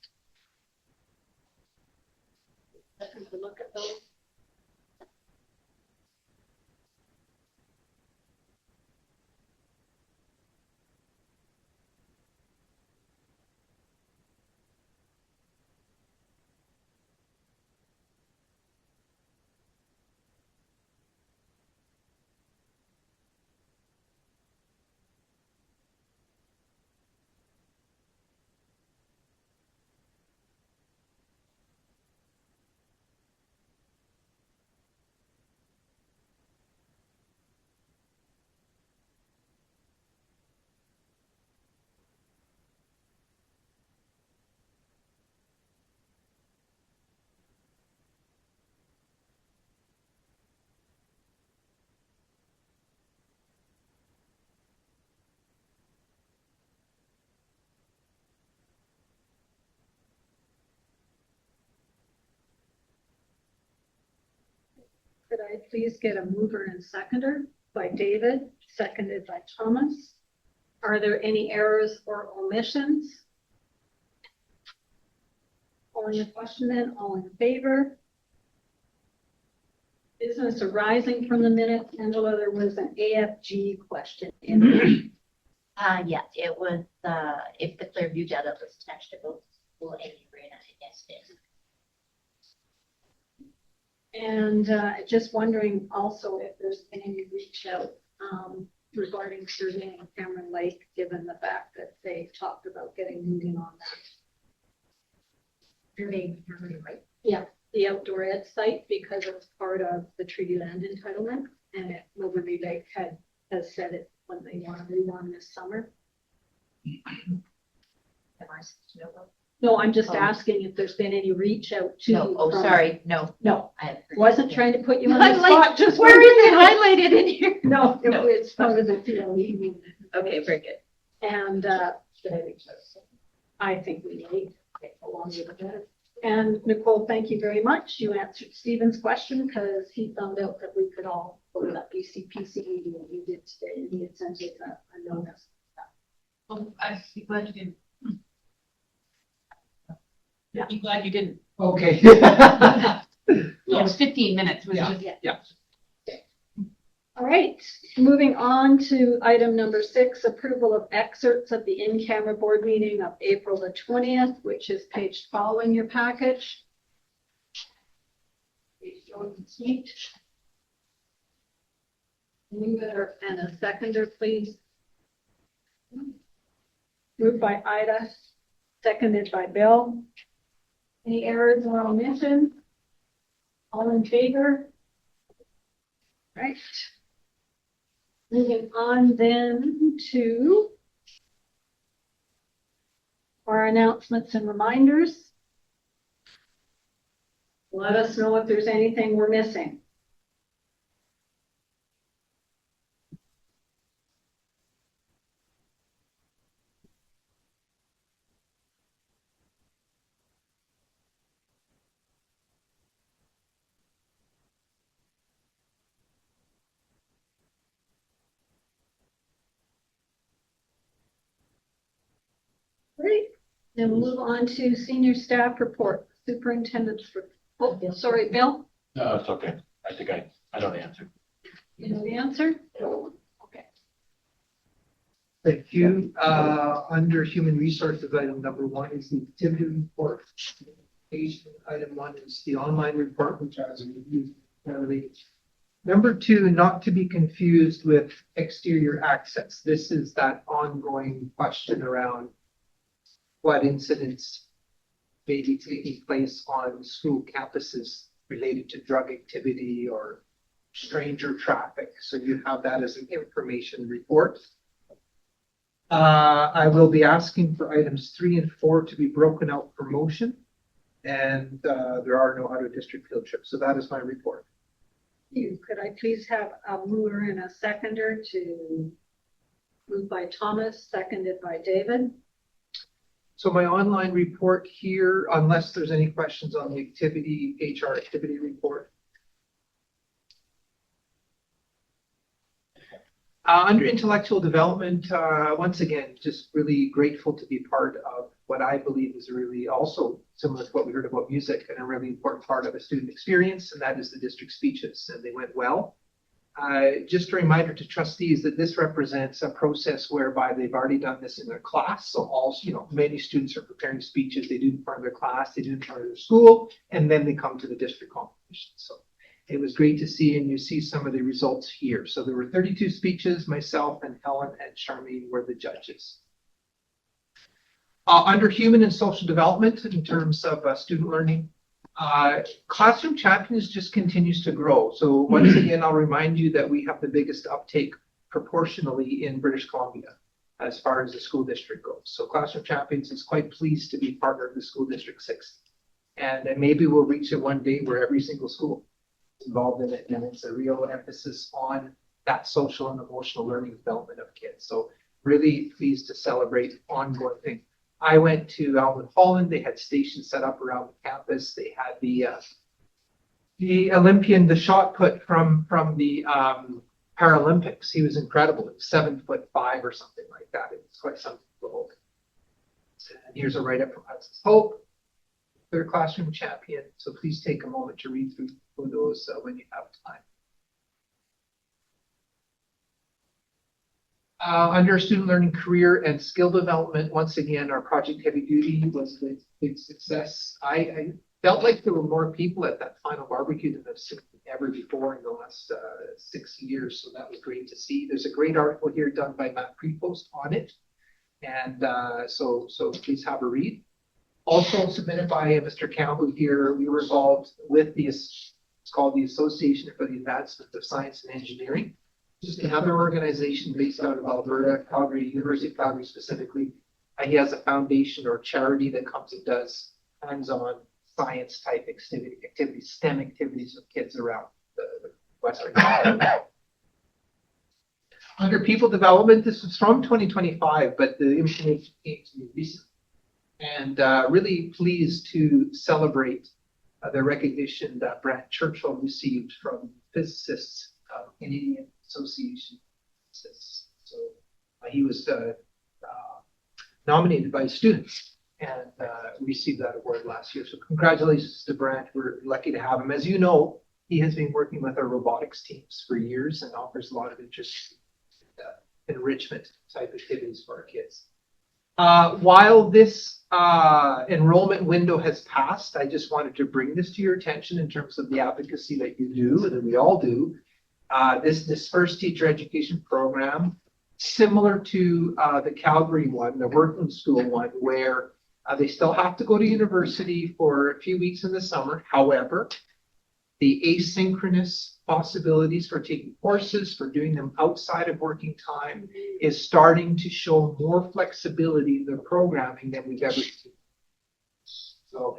Let's look at those. Could I please get a mover and seconder by David, seconded by Thomas? Are there any errors or omissions? Calling the question then, all in favor? Business arising from the minutes, Angela, there was an AFG question in there. Yes, it was, if the Clearview data was attached to both school and Urena, yes, it is. And just wondering also if there's been any reach out regarding surveying Cameron Lake, given the fact that they talked about getting moving on that. Surveying, right? Yeah, the outdoor ed site, because it was part of the treaty land entitlement, and Wilburn Lake has said it when they want to move on this summer. Am I supposed to know about? No, I'm just Oh. asking if there's been any reach out to. No, oh, from- sorry, no. No, I haven't heard wasn't it. trying to put you on I'm the like, spot, just where is it wondering. highlighted in here? No, No. it's part of the PLE meeting. Okay, very good. And I think we need along with it. And Nicole, thank you very much. You answered Stephen's question because he found out that we could all go to that BCPC meeting that you did today, and he had sent us a notice. Well, I'm glad you didn't. I'm glad you didn't. Okay. It was 15 minutes. Was Yeah. just- Yeah. All right, moving on to item number 6, approval of excerpts of the in-camera board meeting of April the 20th, which is page 12 in your package. Page Jones Seat. Mover and a seconder, please. Moved by Ida, seconded by Bill. Any errors or omissions? All in favor? Right. Moving on then to our announcements and reminders. Let us know if there's anything we're missing. Great. Then we'll move on to senior staff report, superintendent's report. Oh, sorry, Bill, No, it's okay. I think I know the answer. you know the answer? Okay. Thank you. Under human resources, item number 1 is the activity report. Item 1 is the online report, which I was reviewed thoroughly. Number 2, not to be confused with exterior access. This is that ongoing question around what incidents may be taking place on school campuses related to drug activity or stranger traffic. So you have that as an information report. I will be asking for items 3 and 4 to be broken out for motion, and there are no out of district field trips. So that is my report. Could I please have a mover and a seconder to move by Thomas, seconded by David? So my online report here, unless there's any questions on the HR activity report. Under intellectual development, once again, just really grateful to be part of what I believe is really also similar to what we heard about music and a really important part of a student experience, and that is the district speeches, and they went well. Just a reminder to trustees that this represents a process whereby they've already done this in their class. So many students are preparing speeches. They do it in front of their class, they do it in front of their school, and then they come to the district competition. So it was great to see, and you see some of the results here. So there were 32 speeches. Myself and Helen and Charmaine were the judges. Under human and social development, in terms of student learning, Classroom Champions just continues to grow. So once again, I'll remind you that we have the biggest uptake proportionally in British Columbia as far as the school district goes. So Classroom Champions is quite pleased to be partner of the School District 6. And maybe we'll reach it one day where every single school is involved in it. And it's a real emphasis on that social and emotional learning development of kids. So really pleased to celebrate ongoing things. I went to Alvin Holland. They had stations set up around the campus. They had the The Olympian, the shot put from the Paralympics, he was incredible. It was 7'5" or something like that. It was quite something to behold. And here's a write-up from Hudson's Hope, third classroom champion. So please take a moment to read through those when you have time. Under student learning, career and skill development, once again, our project heavy duty was a big success. I felt like there were more people at that final barbecue than I've seen ever before in the last 6 years. So that was great to see. There's a great article here done by Matt Prepost on it. And so please have a read. Also submitted by Mr. Campbell here, we were involved with it's called the Association for the Advancement of Science and Engineering. Just another organization based out of Alberta, Calgary, University of Calgary specifically. He has a foundation or charity that comes and does hands-on science type activities, STEM activities with kids around the Western Canada. Under people development, this was from 2025, but the information came to me recently. And really pleased to celebrate the recognition that Brant Churchill received from physicists, Canadian Association of Physicists. So he was nominated by students and received that award last year. So congratulations to Brant. We're lucky to have him. As you know, he has been working with our robotics teams for years and offers a lot of interest enrichment type activities for our kids. While this enrollment window has passed, I just wanted to bring this to your attention in terms of the advocacy that you do, and that we all do. This first teacher education program, similar to the Calgary one, the working school one, where they still have to go to university for a few weeks in the summer. However, the asynchronous possibilities for taking courses, for doing them outside of working time, is starting to show more flexibility in the programming than we've ever seen. So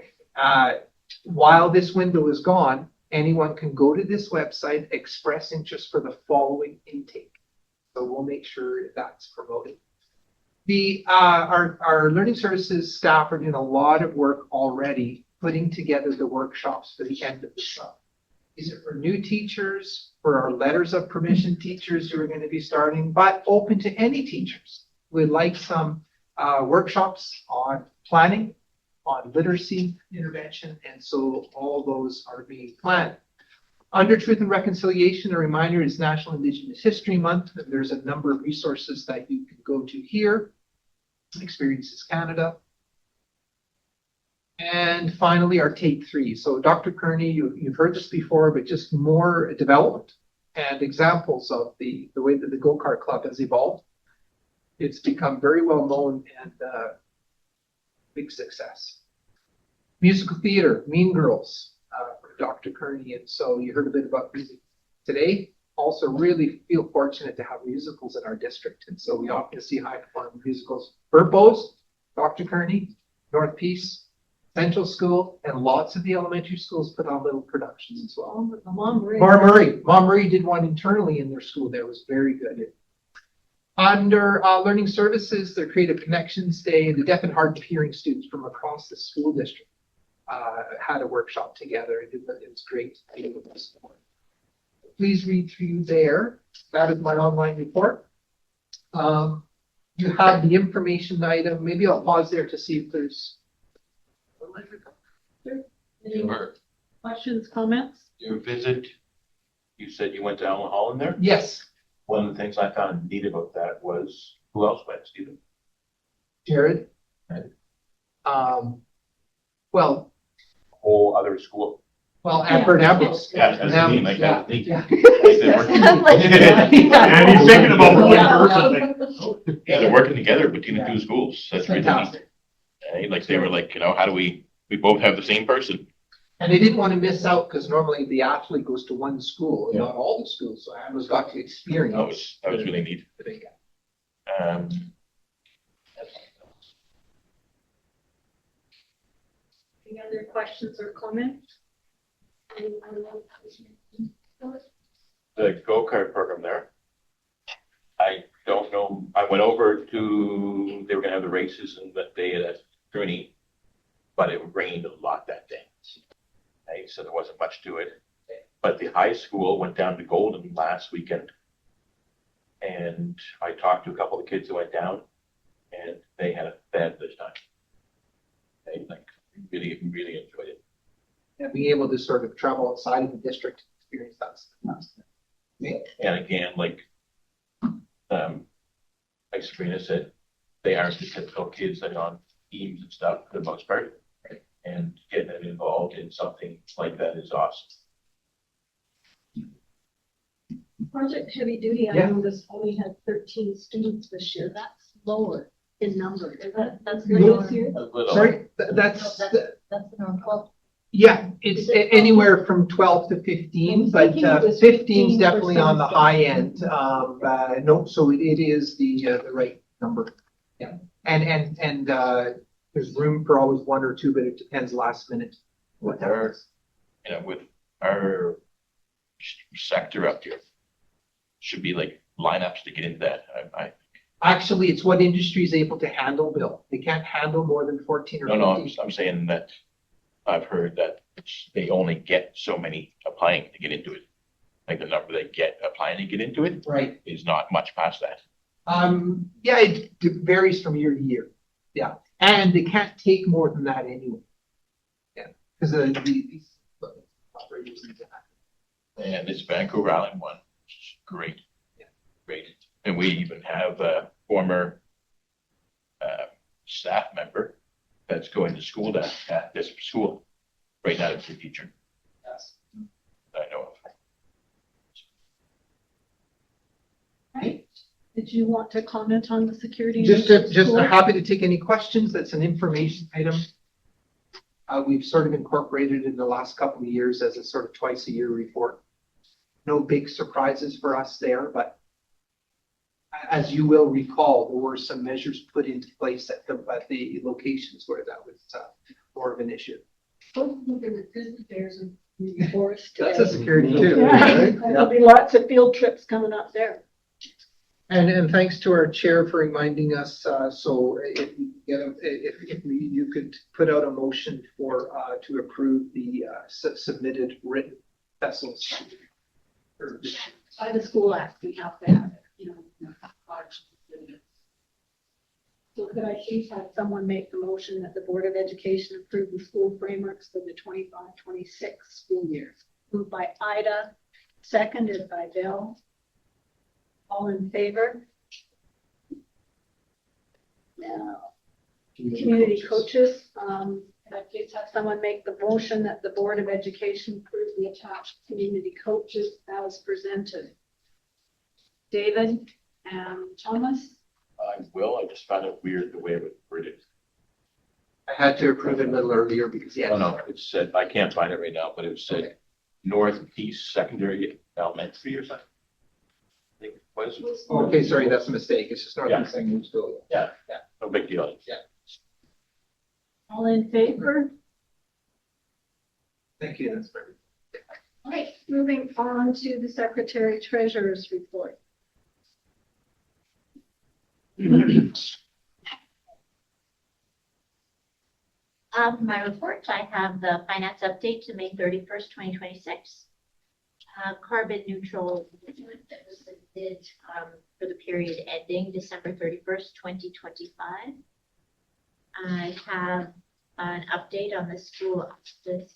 while this window is gone, anyone can go to this website, express interest for the following intake. So we'll make sure that's promoted. Our learning services staff are doing a lot of work already putting together the workshops for the end of the summer. These are for new teachers, for our letters of permission teachers who are going to be starting, but open to any teachers. We'd like some workshops on planning, on literacy intervention, and so all those are being planned. Under Truth and Reconciliation, a reminder, is National Indigenous History Month, and there's a number of resources that you can go to here. Experiences Canada. And finally, our Take 3. So Dr. Kearney, you've heard this before, but just more development and examples of the way that the Go-Kart Club has evolved. It's become very well known and big success. Musical theater, Mean Girls, for Dr. Kearney. And so you heard a bit about music today. Also really feel fortunate to have musicals in our district. And so we often see high performing musicals. Burpos, Dr. Kearney, North Peace, Central School, and lots of the elementary schools put on little productions as well. Mom Murray did one internally in their school there. It was very good. Under Learning Services, their Creative Connections Day, the deaf and hard of hearing students from across the school district had a workshop together. It was great. Please read through there. That is my online report. You have the information item. Maybe I'll pause there to see if there's Any questions, comments? Your visit, you said you went to Alan Holland there? Yes. One of the things I found neat about that was, who else went, Stephen? Jared. Well, Whole other school. Well, Edward Ambrose. Yeah, that's neat, like that was neat. Yeah. And he's thinking about one Yeah, they're working together between the two schools. That's really neat. Fantastic. Like they were like, how do we both have the same person? And they didn't want to miss out because normally the athlete goes to one school and Yeah. not all the schools. So Ambrose got to experience. That was really neat. The big guy. Any other questions or comments? The go-kart program there. I don't know. I went over to, they were gonna have the races and that day at Kearney, but it rained a lot that day. Right? So there wasn't much to it. But the high school went down to Golden last weekend. And I talked to a couple of kids who went down and they had a fabulous time. They like really, really enjoyed it. And being able to sort of travel outside of the district to experience that's fantastic. And again, like Sabrina said, they aren't the typical kids that are on teams and stuff for the most part. Right. And getting them involved in something like that is awesome. Project Heavy Duty, I Yeah. noticed only had 13 students this year. That's lower in number. Is that's Little- this year? A little. Sorry, that's, That's around 12. yeah, it's anywhere from 12 to 15, I'm but thinking it was 15 is 15 definitely for on the some high end. No, so it is the right number. Yeah, and there's room for always one or two, but it depends last minute. With our, with our sector up here, should be like lineups to get into that. Actually, it's what industry is able to handle, Bill. They can't handle more than 14 or 15. No, I'm saying that I've heard that they only get so many applying to get into it. Like the number they get applying to get into it Right. is not much past that. Yeah, it varies from year to year. Yeah, and they can't take more than that anyway. Yeah, because these operators need to have. And this Vancouver Island one is great. Yeah. Great. And we even have a former staff member that's going to school down at this school. Right now, it's a teacher. Yes. I know of. Right. Did you want to comment on the security? Just school? happy to take any questions. That's an information item. We've sort of incorporated in the last couple of years as a sort of twice a year report. No big surprises for us there, but as you will recall, there were some measures put into place at the locations where that was more of an issue. There's a forest. That's a security too. Yeah, Right? there'll be lots of field trips coming up there. And thanks to our chair for reminding us, so if you could put out a motion for, to approve the submitted written vessels. By the school act, we have to have it, So could I please have someone make the motion that the Board of Education approve the school frameworks for the 25-26 school year? Moved by Ida, seconded by Bill. All in favor? Now, community coaches, could I please have someone make the motion that the Board of Education approve the attached community coaches as presented? David and Thomas? I will. I just found it weird the way it was worded. I had to approve it a little earlier because, yeah. Oh, no, it said, I can't find it right now, but it said Okay. Northeast Secondary Elementary or something. I think it was. Okay, sorry, that's a mistake. It's just North Yeah. Secondary School. Yeah, no big deal. All in favor? Thank you. That's very. All right, moving on to the Secretary Treasurer's report. For my report, I have the finance update to May 31st, 2026. Carbon neutral that was submitted for the period ending December 31st, 2025. I have an update on the school office.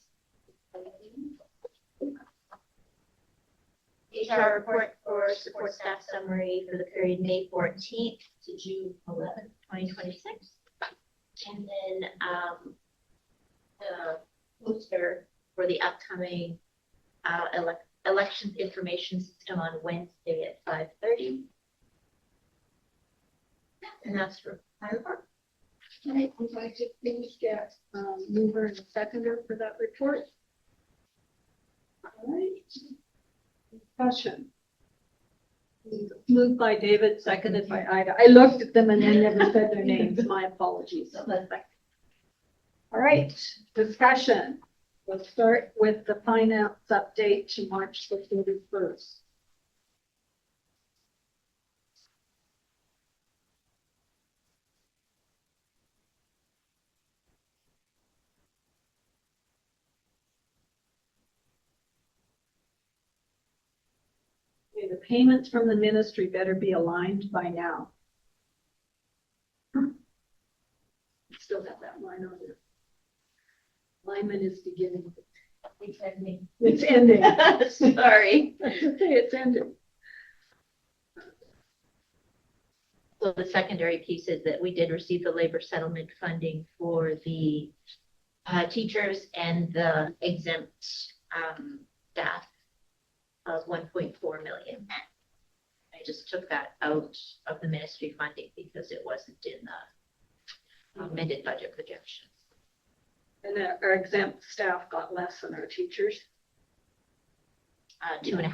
HR report for support staff summary for the period May 14th to June 11th, 2026. And then the poster for the upcoming elections information system on Wednesday at 5:30. And that's for my report. All right, would like to please get mover and seconder for that report. All right. Discussion. Moved by David, seconded by Ida. I looked at them and they never said their names. My apologies. All right, discussion. We'll start with the finance update to March the 31st. payments from the ministry better be aligned by now. Still have that line on there. Alignment is beginning. It's ending. It's ending. Sorry. That's okay, it's ending. So the secondary piece is that we did receive the labor settlement funding for the teachers and the exempt staff of 1.4 million. I just took that out of the ministry funding because it wasn't in the amended budget projections. And our exempt staff got less than our teachers. 2.5%,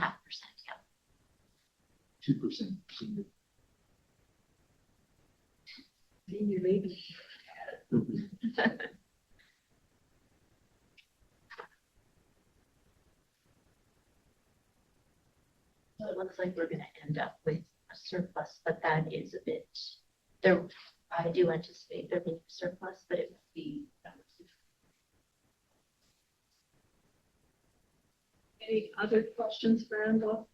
yeah. 2%. Senior lady. So it looks like we're gonna end up with a surplus, but that is a bit, there, I do anticipate there being a surplus, but it would be. Any other questions for Randall?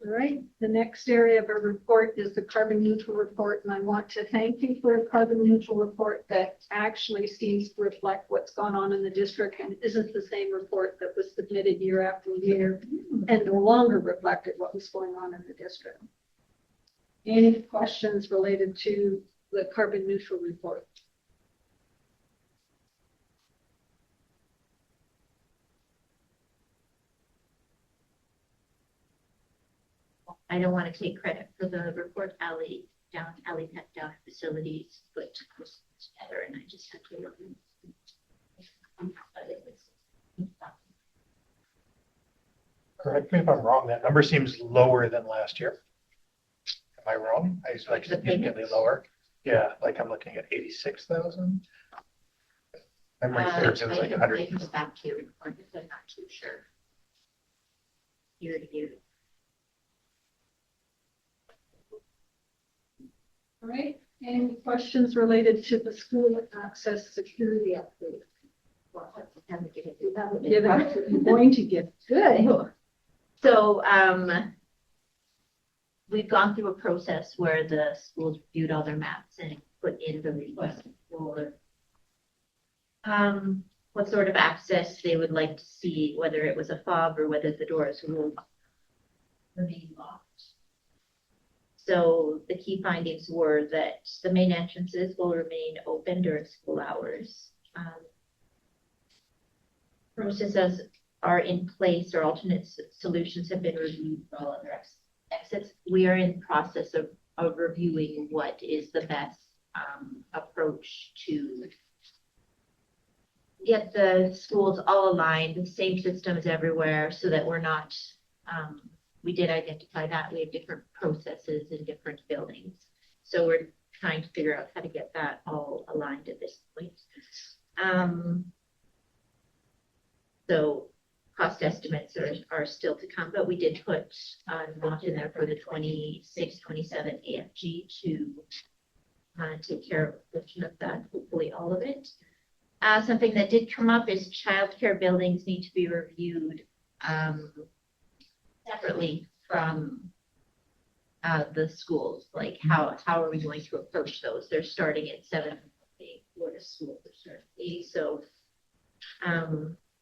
All right, the next area of our report is the carbon neutral report, and I want to thank you for a carbon neutral report that actually seems to reflect what's gone on in the district and isn't the same report that was submitted year after year and no longer reflected what was going on in the district. Any questions related to the carbon neutral report? I don't want to take credit for the report. Ally Peck down facilities put this together, and I just had to look. Correct me if I'm wrong, that number seems lower than last year. Am I wrong? I like The significantly payments? lower. Yeah, like I'm looking at 86,000. Memory serves, it was like I 100. can go back to your report because I'm not too sure. Year to year. All right, any questions related to the school access security update? Well, I haven't given You you haven't given it, you're going to give. Good. So, we've gone through a process where the schools reviewed all their maps and put in the request for what sort of access they would like to see, whether it was a fob or whether the doors will remain locked. So the key findings were that the main entrances will remain open during school hours. Processes are in place or alternate solutions have been reviewed for all other exits. We are in process of reviewing what is the best approach to get the schools all aligned, the same systems everywhere, so that we're not, we did identify that we have different processes in different buildings. So we're trying to figure out how to get that all aligned at this point. So cost estimates are still to come, but we did put not in there for the 26, 27 AFG to take care of a portion of that, hopefully all of it. Something that did come up is childcare buildings need to be reviewed separately from the schools. Like how are we going to approach those? They're starting at 7. They go to school for starting at 8. So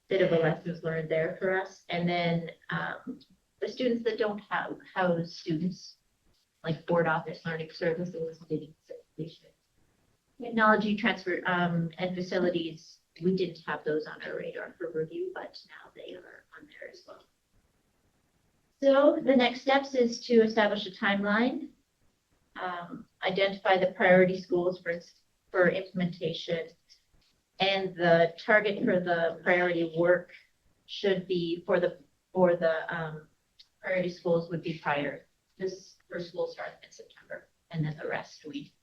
bit of a lessons learned there for us. And then the students that don't have house students, like board office learning services, technology transfer and facilities, we didn't have those on our radar for review, but now they are on there as well. So the next steps is to establish a timeline, identify the priority schools for implementation, and the target for the priority work should be for the priority schools would be prior. This first school starts in September, and then the rest we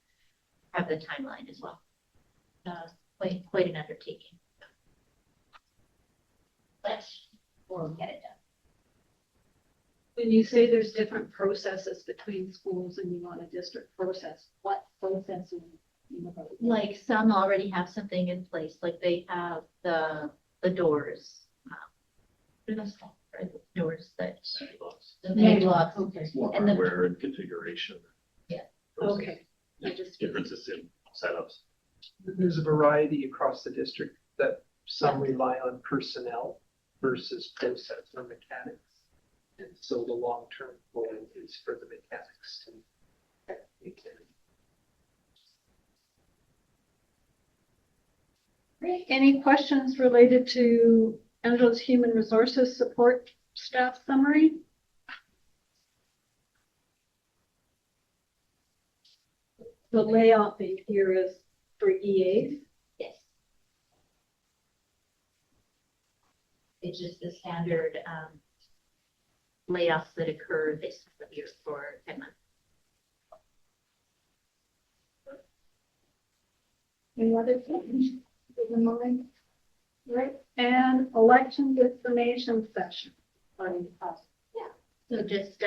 have the timeline as well. Quite an undertaking. But we'll get it done. When you say there's different processes between schools and you want a district process, what process are you about? Like some already have something in place, like they have the doors. are the doors that. The Main main locks. locks. Okay. More And the- hardware and configuration. Yeah. Okay. I just, Differences in setups. There's a variety across the district that some rely on personnel versus process or mechanics. And so the long-term goal is for the mechanics to. any questions related to Angela's human resources support staff summary? The layout here is for EAs. Yes. It's just the standard layoffs that occur this year for 10 months. Any other things in mind? Right, and elections information session. So just,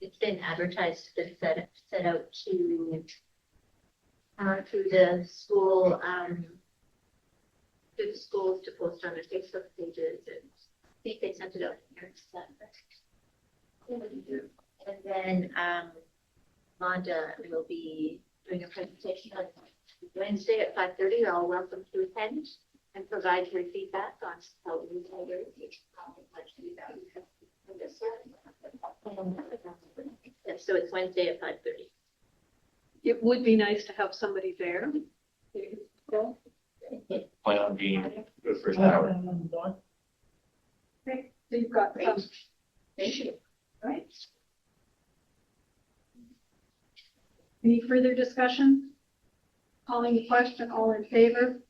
it's been advertised, it's set out to, through the school, through the schools to post on their Facebook pages, and I think they sent it out here. And then, Londa will be doing a presentation on Wednesday at 5:30. You're all welcome to attend and provide your feedback on how we so it's Wednesday at 5:30. It would be nice to have somebody there. Go. Plan on being the first hour. Okay, so you've got some, Thank you. right? Any further discussion? Calling the question, all in favor?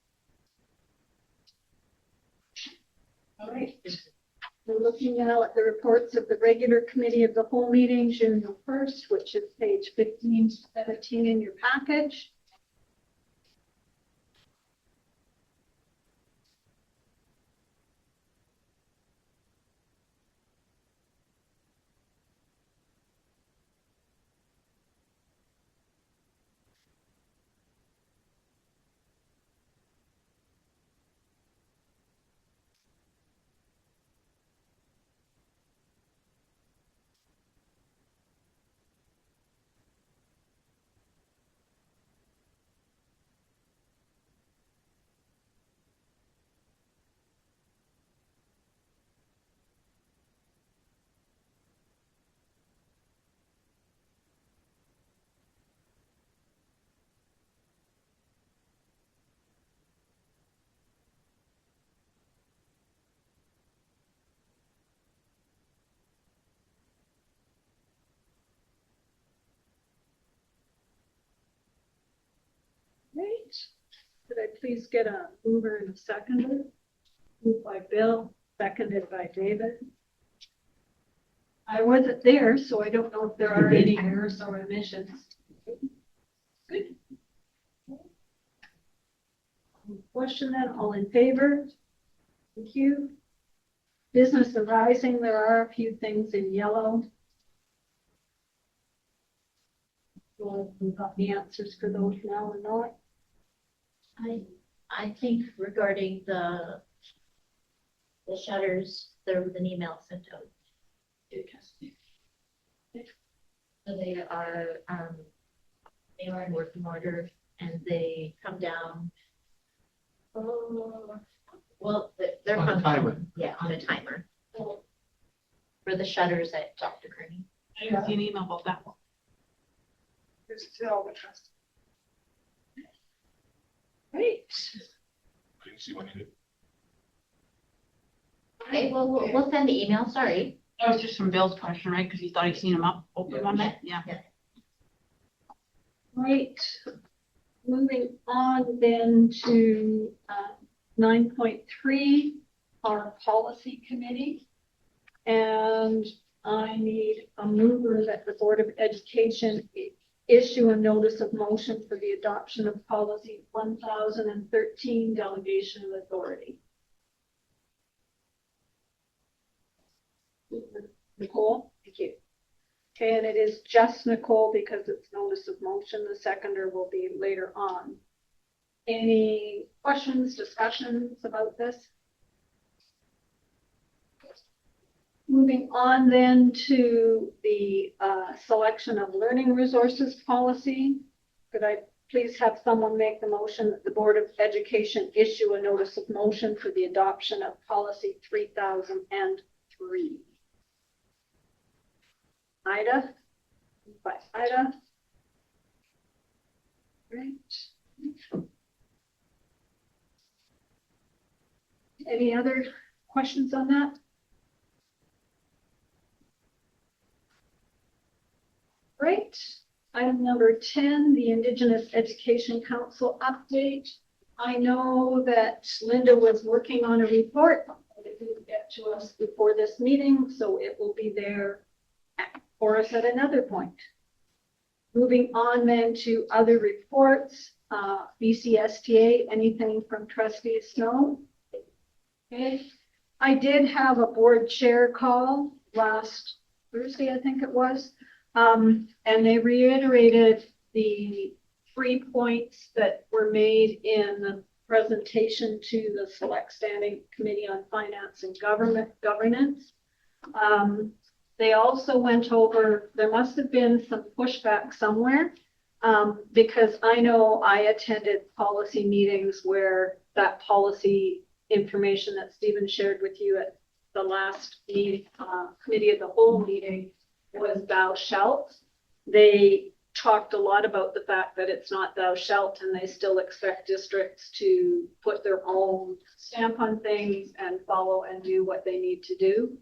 All right. We're looking now at the reports of the regular committee of the whole meeting, June the 1st, which is page 15 to 17 in your package. Great. Could I please get a mover and a seconder? Moved by Bill, seconded by David. I wasn't there, so I don't know if there are any errors or omissions. Good. Question then, all in favor? Thank you. Business arising, there are a few things in yellow. Well, we've got the answers for those now or not. I think regarding the shutters, there was an email sent out. So they are in working order and they come down. Oh, well, they're On a functional. timer. Yeah, on a timer. For the shutters at Dr. Kearney. I didn't see an email about that one. There's still the trust. Great. I didn't see one either. Okay, well, we'll send the email, sorry. That was just from Bill's question, right? Because he thought he'd seen him up open one night. Yeah. Right. Moving on then to 9.3, our policy committee. And I need a mover that the Board of Education issue a notice of motion for the adoption of policy 1013, delegation of authority. Nicole, thank you. Okay, and it is just Nicole because it's notice of motion. The seconder will be later on. Any questions, discussions about this? Moving on then to the selection of learning resources policy. Could I please have someone make the motion that the Board of Education issue a notice of motion for the adoption of policy 3003? Ida? By Ida. Great. Any other questions on that? Great. Item number 10, the Indigenous Education Council update. I know that Linda was working on a report, but it didn't get to us before this meeting, so it will be there for us at another point. Moving on then to other reports, BCSTA, anything from Trustee Snow? Okay. I did have a board chair call last Thursday, I think it was. And they reiterated the 3 points that were made in the presentation to the Select Standing Committee on Finance and Governance. They also went over, there must have been some pushback somewhere, because I know I attended policy meetings where that policy information that Stephen shared with you at the last meeting, committee of the whole meeting, was thou shalt. They talked a lot about the fact that it's not thou shalt, and they still expect districts to put their own stamp on things and follow and do what they need to do.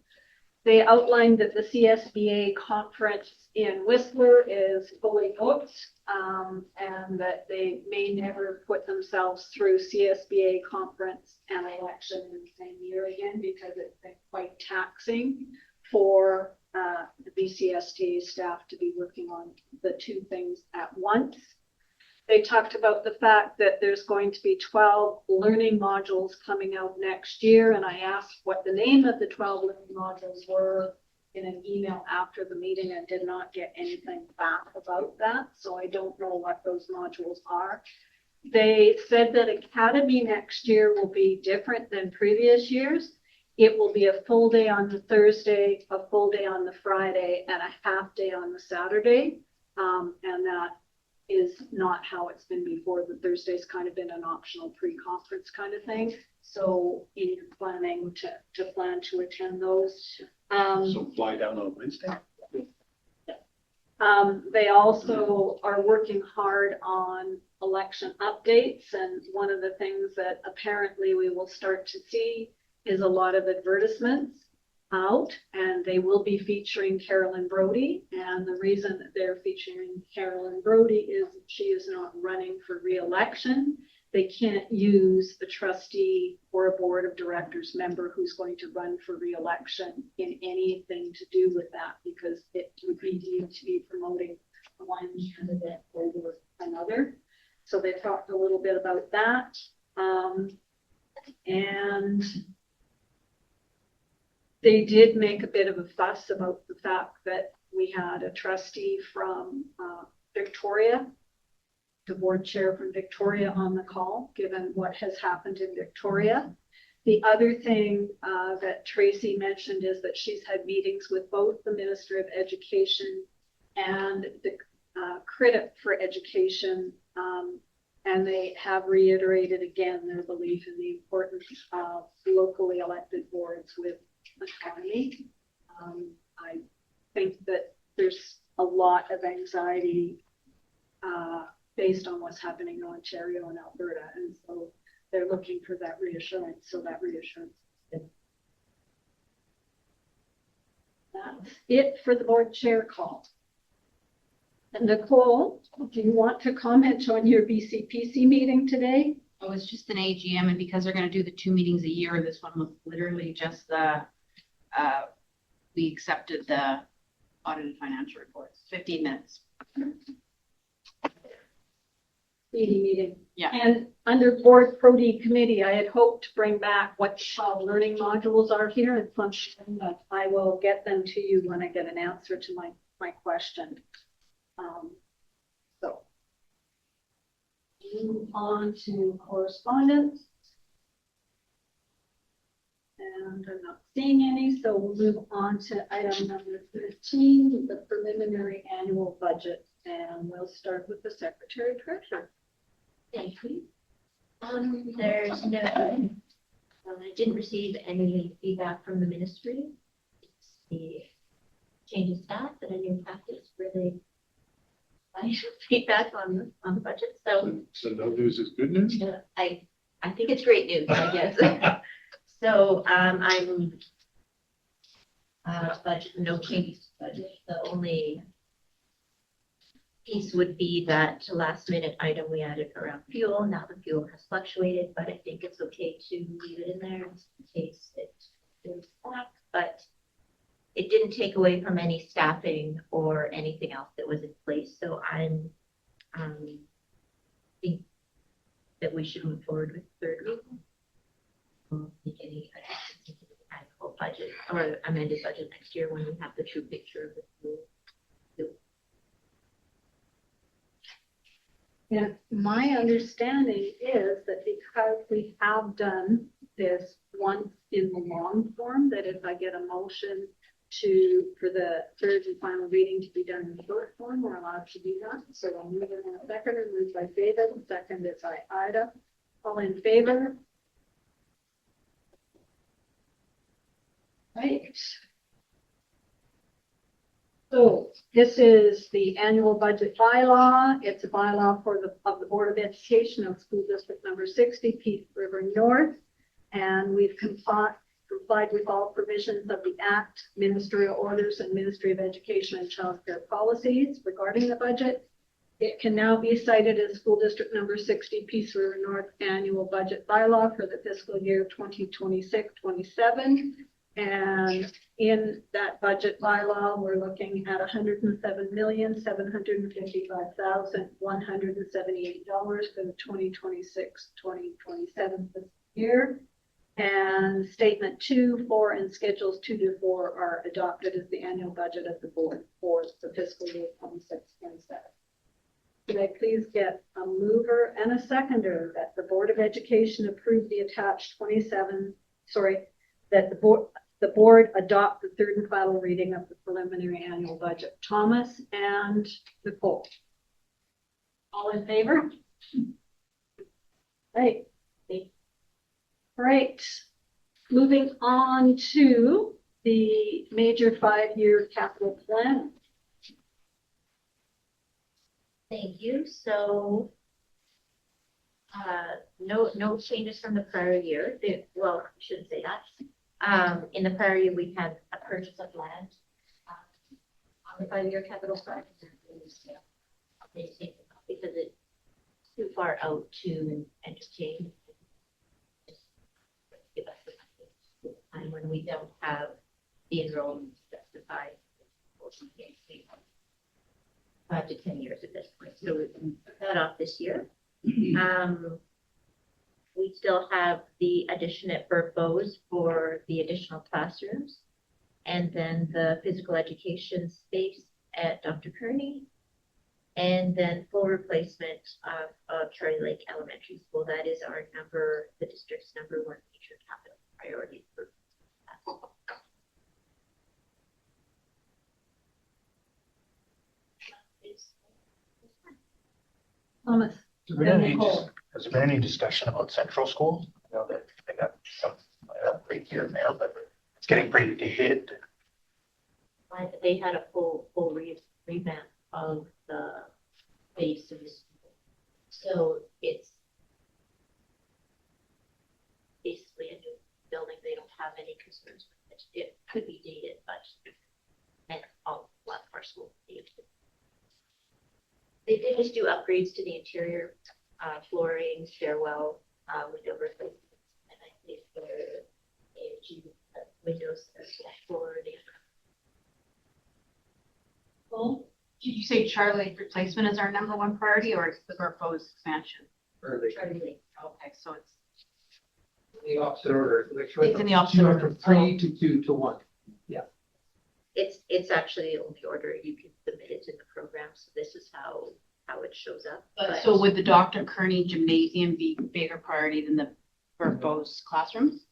They outlined that the CSBA conference in Whistler is fully booked, and that they may never put themselves through CSBA conference and election in the same year again, because it's been quite taxing for the BCSTA staff to be working on the two things at once. They talked about the fact that there's going to be 12 learning modules coming out next year, and I asked what the name of the 12 learning modules were in an email after the meeting and did not get anything back about that, so I don't know what those modules are. They said that Academy next year will be different than previous years. It will be a full day on the Thursday, a full day on the Friday, and a half day on the Saturday. And that is not how it's been before. The Thursday's kind of been an optional pre-conference kind of thing. So in your planning to plan to attend those. So fly down on Wednesday? They also are working hard on election updates. And one of the things that apparently we will start to see is a lot of advertisements out, and they will be featuring Carolyn Brody. And the reason that they're featuring Carolyn Brody is she is not running for re-election. They can't use a trustee or a board of directors member who's going to run for re-election in anything to do with that, because it would be deemed to be promoting one candidate over another. So they talked a little bit about that. And they did make a bit of a fuss about the fact that we had a trustee from Victoria, the board chair from Victoria, on the call, given what has happened in Victoria. The other thing that Tracy mentioned is that she's had meetings with both the Minister of Education and the critic for education, and they have reiterated again their belief in the importance of locally elected boards with autonomy. I think that there's a lot of anxiety based on what's happening in Ontario and Alberta, and so they're looking for that reassurance. So that reassurance is good. That's it for the board chair call. And Nicole, do you want to comment on your BCPC meeting today? Oh, it's just an AGM, and because they're going to do the 2 meetings a year, this one was literally just the, we accepted the audited financial reports, 15 minutes. Meeting. Yeah. And under board Prodi committee, I had hoped to bring back what learning modules are here and function, but I will get them to you when I get an answer to my question. So move on to correspondence. And I'm not seeing any, so we'll move on to item number 13, the preliminary annual budget. And we'll start with the secretary treasurer. Thank you. There's no, I didn't receive any feedback from the ministry. It's the change of staff and a new practice where they feedback on the budget. So no news is good news? I think it's great news, I guess. So I'm budget, no changes to budget. The only piece would be that last minute item we added around fuel. Now the fuel has fluctuated, but I think it's okay to leave it in there in case it goes back. But it didn't take away from any staffing or anything else that was in place. So I'm think that we should move forward with third reading. Make any adjustments to the annual budget or amended budget next year when we have the true picture of the fuel. And my understanding is that because we have done this once in the long form, that if I get a motion for the third and final reading to be done in short form, we're allowed to do that. So I'll move it in a second, and moved by David, seconded by Ida. All in favor? Right. So this is the annual budget bylaw. It's a bylaw of the Board of Education of School District number 60, Peace River North. And we've complied with all provisions of the Act, ministerial orders, and Ministry of Education and Child Care policies regarding the budget. It can now be cited as School District number 60, Peace River North annual budget bylaw for the fiscal year 2026-27. And in that budget bylaw, we're looking at $107,755,178 for the 2026-2027 fiscal year. And statement 2, 4, and schedules 2 to 4 are adopted as the annual budget of the board for the fiscal year 26-27. Could I please get a mover and a seconder that the Board of Education approve the attached that the board adopt the third and final reading of the preliminary annual budget. Thomas and Nicole. All in favor? Right. Right. Moving on to the major 5-year capital plan. Thank you. So no changes from the prior year. Well, I shouldn't say that. In the prior year, we had a purchase of land on the 5-year capital plan. They take it off because it's too far out to entertain. Give us the time when we don't have the enrollment specified. 5 to 10 years at this point. So we can put that off this year. We still have the addition at Burpos for the additional classrooms, and then the physical education space at Dr. Kearney, and then full replacement of Charlie Lake Elementary School. That is the district's #1 major capital priority for Thomas. Has there been any discussion about Central School? I know that they got some upgrade here and there, but it's getting pretty dated. They had a full revamp of the base of the school. So it's basically a new building. They don't have any concerns with it. It could be dated, but and a lot of our schools dated. They did just do upgrades to the interior, flooring, stairwell, window replacements, and I think the windows for the. Well, did you say Charlie replacement is our #1 priority, or is the Burpos expansion? Charlie Lake. Okay, so it's The opposite order. It's in the opposite order. From 3 to 2 to 1. It's actually the only order you can submit it in the program, so this is how it shows up. so would the Dr. Kearney Gymnasium be bigger priority than the Burpos classrooms?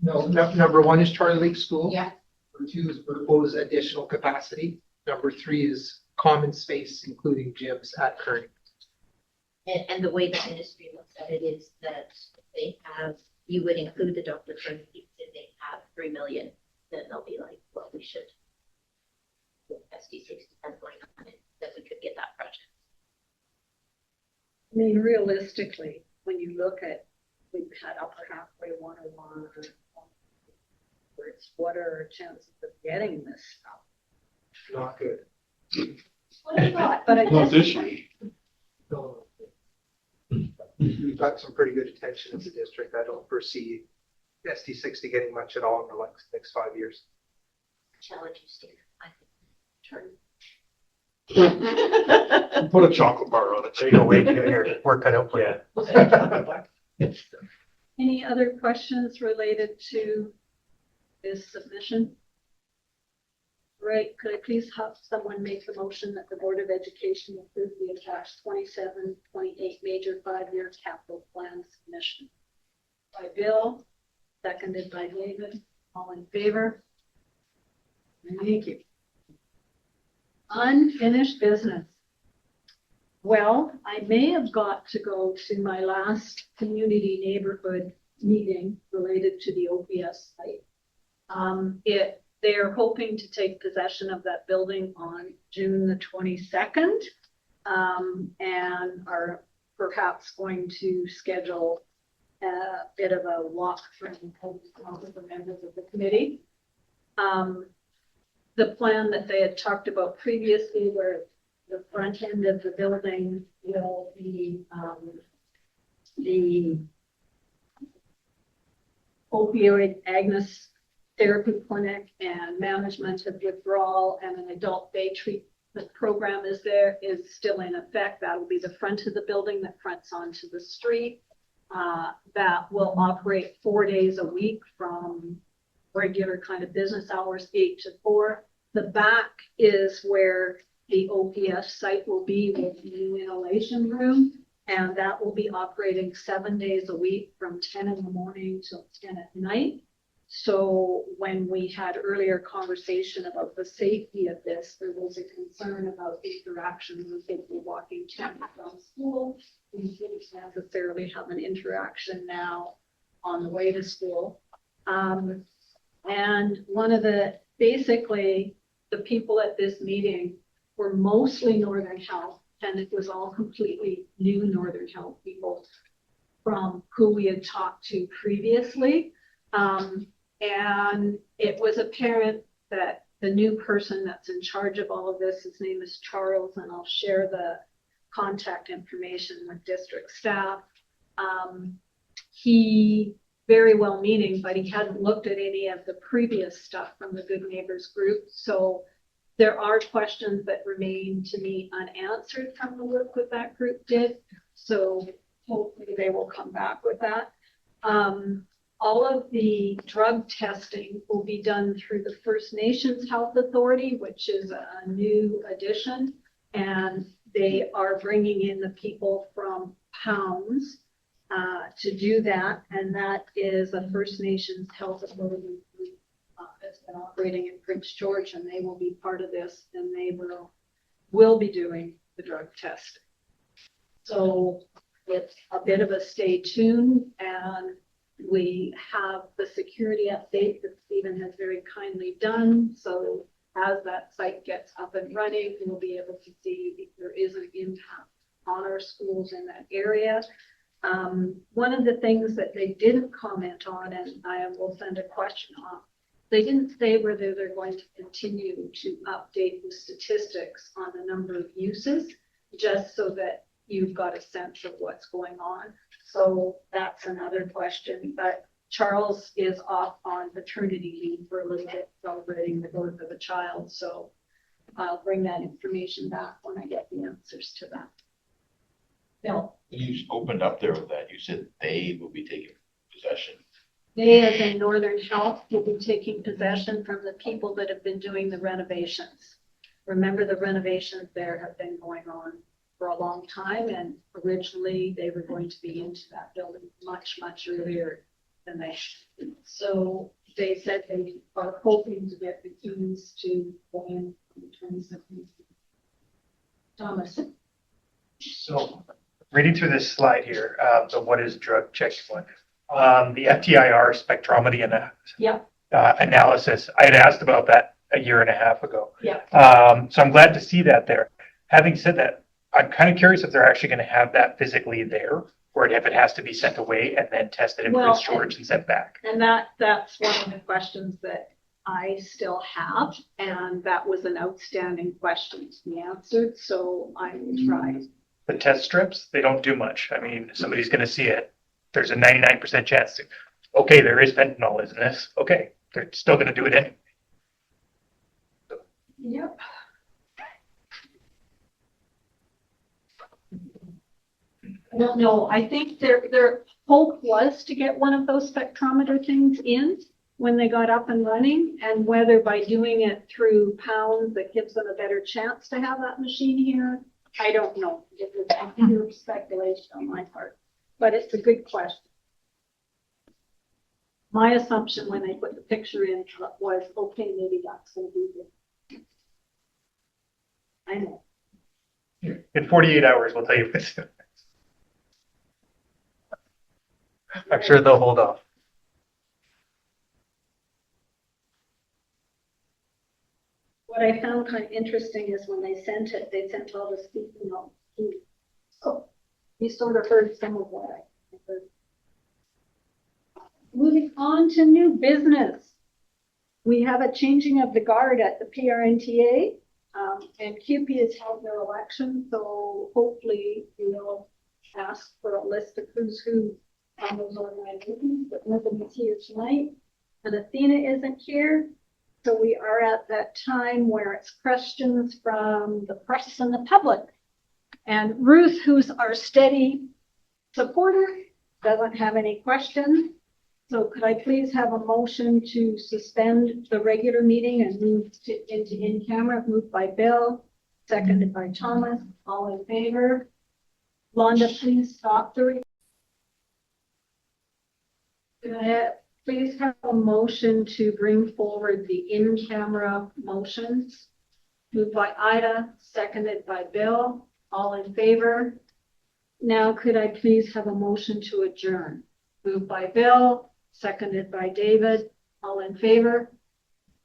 No, number one is Charlie Lake School. Yeah. Number two is proposed additional capacity. Number three is common space, including gyms at Kearney. And the way the ministry looks at it is that they have, you would include the Dr. Kearney piece, if they have 3 million, then they'll be like, well, we should. With SD 60 going on it, that we could get that project. I mean, realistically, when you look at, we've had Upper Halfway 101, what are our chances of getting this stuff? Not good. But I Not guess, this year. No. We've got some pretty good attention in the district. I don't foresee SD 60 getting much at all in the next 5 years. Challenge you, Steve. I think. Turn. Put a chocolate bar on it. So you don't wait till your work cut out for you. any other questions related to this submission? Right, could I please have someone make the motion that the Board of Education approve the attached 27-28 major 5-year capital plan submission? By Bill, seconded by David, all in favor? Thank you. Unfinished business. Well, I may have got to go to my last community neighborhood meeting related to the OPS site. They're hoping to take possession of that building on June the 22nd, and are perhaps going to schedule a bit of a walk through with the members of the committee. The plan that they had talked about previously, where the front end of the building will be the opioid agonist therapy clinic and management of withdrawal and an adult day treatment program is still in effect. That will be the front of the building that fronts onto the street. That will operate 4 days a week from regular kind of business hours, 8 to 4. The back is where the OPS site will be with the new inhalation room, and that will be operating 7 days a week from 10 in the morning till 10 at night. So when we had earlier conversation about the safety of this, there was a concern about interaction with people walking to and from school. We didn't necessarily have an interaction now on the way to school. And one of basically the people at this meeting were mostly Northern Health, and it was all completely new Northern Health people from who we had talked to previously. And it was apparent that the new person that's in charge of all of this, his name is Charles, and I'll share the contact information with district staff. He very well meaning, but he hadn't looked at any of the previous stuff from the Good Neighbors group. So there are questions that remain to me unanswered from the work that that group did. So hopefully they will come back with that. All of the drug testing will be done through the First Nations Health Authority, which is a new addition. And they are bringing in the people from Pounds to do that. And that is a First Nations Health Authority group that's been operating in Prince George, and they will be part of this, and they will be doing the drug testing. So it's a bit of a stay tuned, and we have the security update that Stephen has very kindly done. So as that site gets up and running, we'll be able to see if there is an impact on our schools in that area. One of the things that they didn't comment on, and I will send a question off, they didn't say whether they're going to continue to update the statistics on the number of uses, just so that you've got a sense of what's going on. So that's another question. But Charles is off on paternity leave for a little bit, celebrating the birth of a child. So I'll bring that information back when I get the answers to that. Bill. You opened up there with that. You said they will be taking possession. They, as in Northern Health, will be taking possession from the people that have been doing the renovations. Remember, the renovations there have been going on for a long time, and originally they were going to be into that building much, much earlier And so they said they are hoping to get the keys to go in on the 22nd. Thomas. So reading through this slide here, the what is drug checking one, the FTIR spectrometry and Yeah. analysis, I had asked about that a year and a half ago. Yeah. So I'm glad to see that there. Having said that, I'm kind of curious if they're actually going to have that physically there, or if it has to be sent away and then tested in Prince George and sent back. And that's one of the questions that I still have, and that was an outstanding question to be answered, so I will try. The test strips, they don't do much. I mean, somebody's going to see it. There's a 99% chance to, okay, there is fentanyl, isn't this? Okay, they're still going to do it anyway. Yep. I don't know. I think their hope was to get one of those spectrometer things in when they got up and running, and whether by doing it through Pound that gives them a better chance to have that machine here, I don't know. It was pure speculation on my part, but it's a good question. My assumption when they put the picture in was, okay, maybe that's going to be it. I know. In 48 hours, we'll tell you what's in it. I'm sure they'll hold off. What I found kind of interesting is when they sent all the speaking notes. So you sort of heard some of what I heard. Moving on to new business. We have a changing of the guard at the PRNTA, and CUPE has held their election, so hopefully you'll ask for a list of who's who on those organizations, but nobody's here tonight. And Athena isn't here. So we are at that time where it's questions from the press and the public. And Ruth, who's our steady supporter, doesn't have any questions. So could I please have a motion to suspend the regular meeting and move into in-camera? Moved by Bill, seconded by Thomas. All in favor? Londa, please stop the recording. Could I please have a motion to bring forward the in-camera motions? Moved by Ida, seconded by Bill. All in favor? Now could I please have a motion to adjourn? Moved by Bill, seconded by David. All in favor?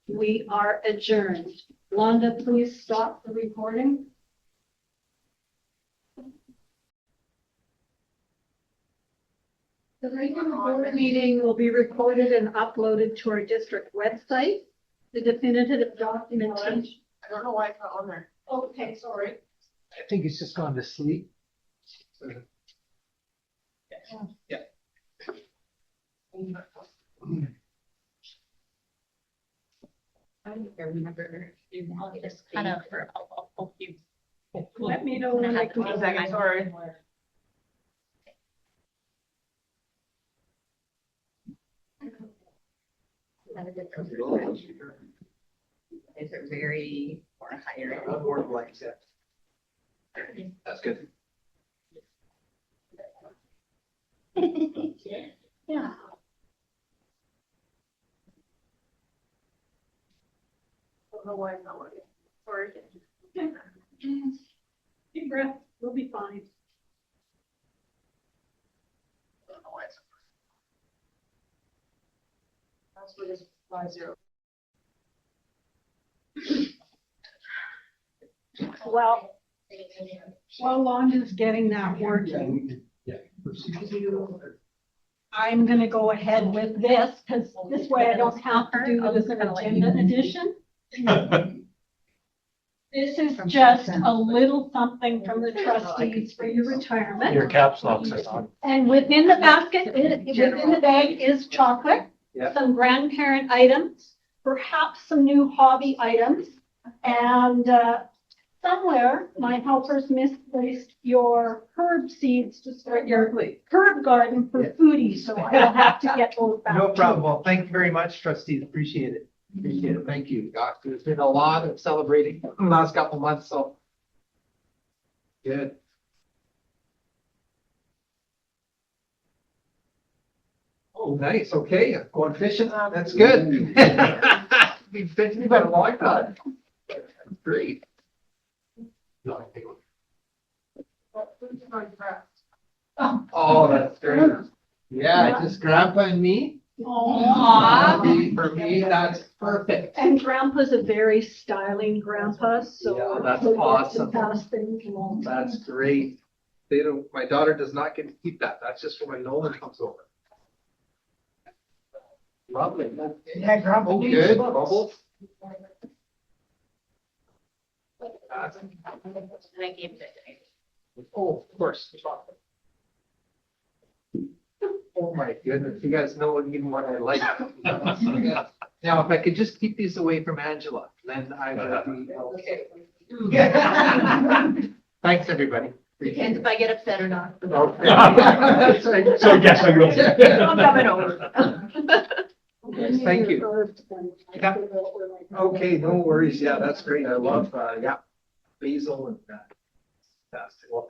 We are adjourned. Londa, please stop the recording. The regular board meeting will be recorded and uploaded to our district website. The definitive documentation. I don't know why it's not on there. Okay, sorry. I think it's just gone to sleep. Yeah. I remember you wanted this kind of for a few. Let me know when I can. 1 second, sorry. Is it very or higher? One more blank, yeah. That's good. Yeah. Sorry. Deep breath, we'll be fine. Password is 50. Well, while Londa's getting that working, I'm gonna go ahead with this, because this way I don't have to do this in agenda edition. This is just a little something from the trustees for your retirement. Your caps locks are on. And within the basket, within the bag is chocolate, Yeah. some grandparent items, perhaps some new hobby items. And somewhere, my helpers misplaced your herb seeds to start your herb garden for foodies, so I'll have to get those back. No too. problem. Well, thank you very much, trustees. Appreciate it. Appreciate it. Thank you. Gosh, there's been a lot of celebrating in the last couple of months, so. Good. Oh, nice, okay, going fishing, that's good. Been fishing for a long time. Great. Oh, that's great. Yeah, just grandpa and me. For me, that's perfect. And grandpa's a very styling grandpa, so. Yeah, that's he'll get to awesome. pass things along. That's great. They don't, my daughter does not get to keep that. That's just for when Nolan comes over. Lovely. Yeah, grandpa Oh, needs good. books. Bubbles. I gave it. Oh, of course. Oh my goodness, you guys know even what I like. Now, if I could just keep these away from Angela, then I would be okay. Thanks, everybody. Depends if I get upset or not. Okay. That's right. So yes, I will. I'm coming over. Thank you. Yeah. Okay, no worries. Yeah, that's great. I love, yeah, basil and, fantastic. Well,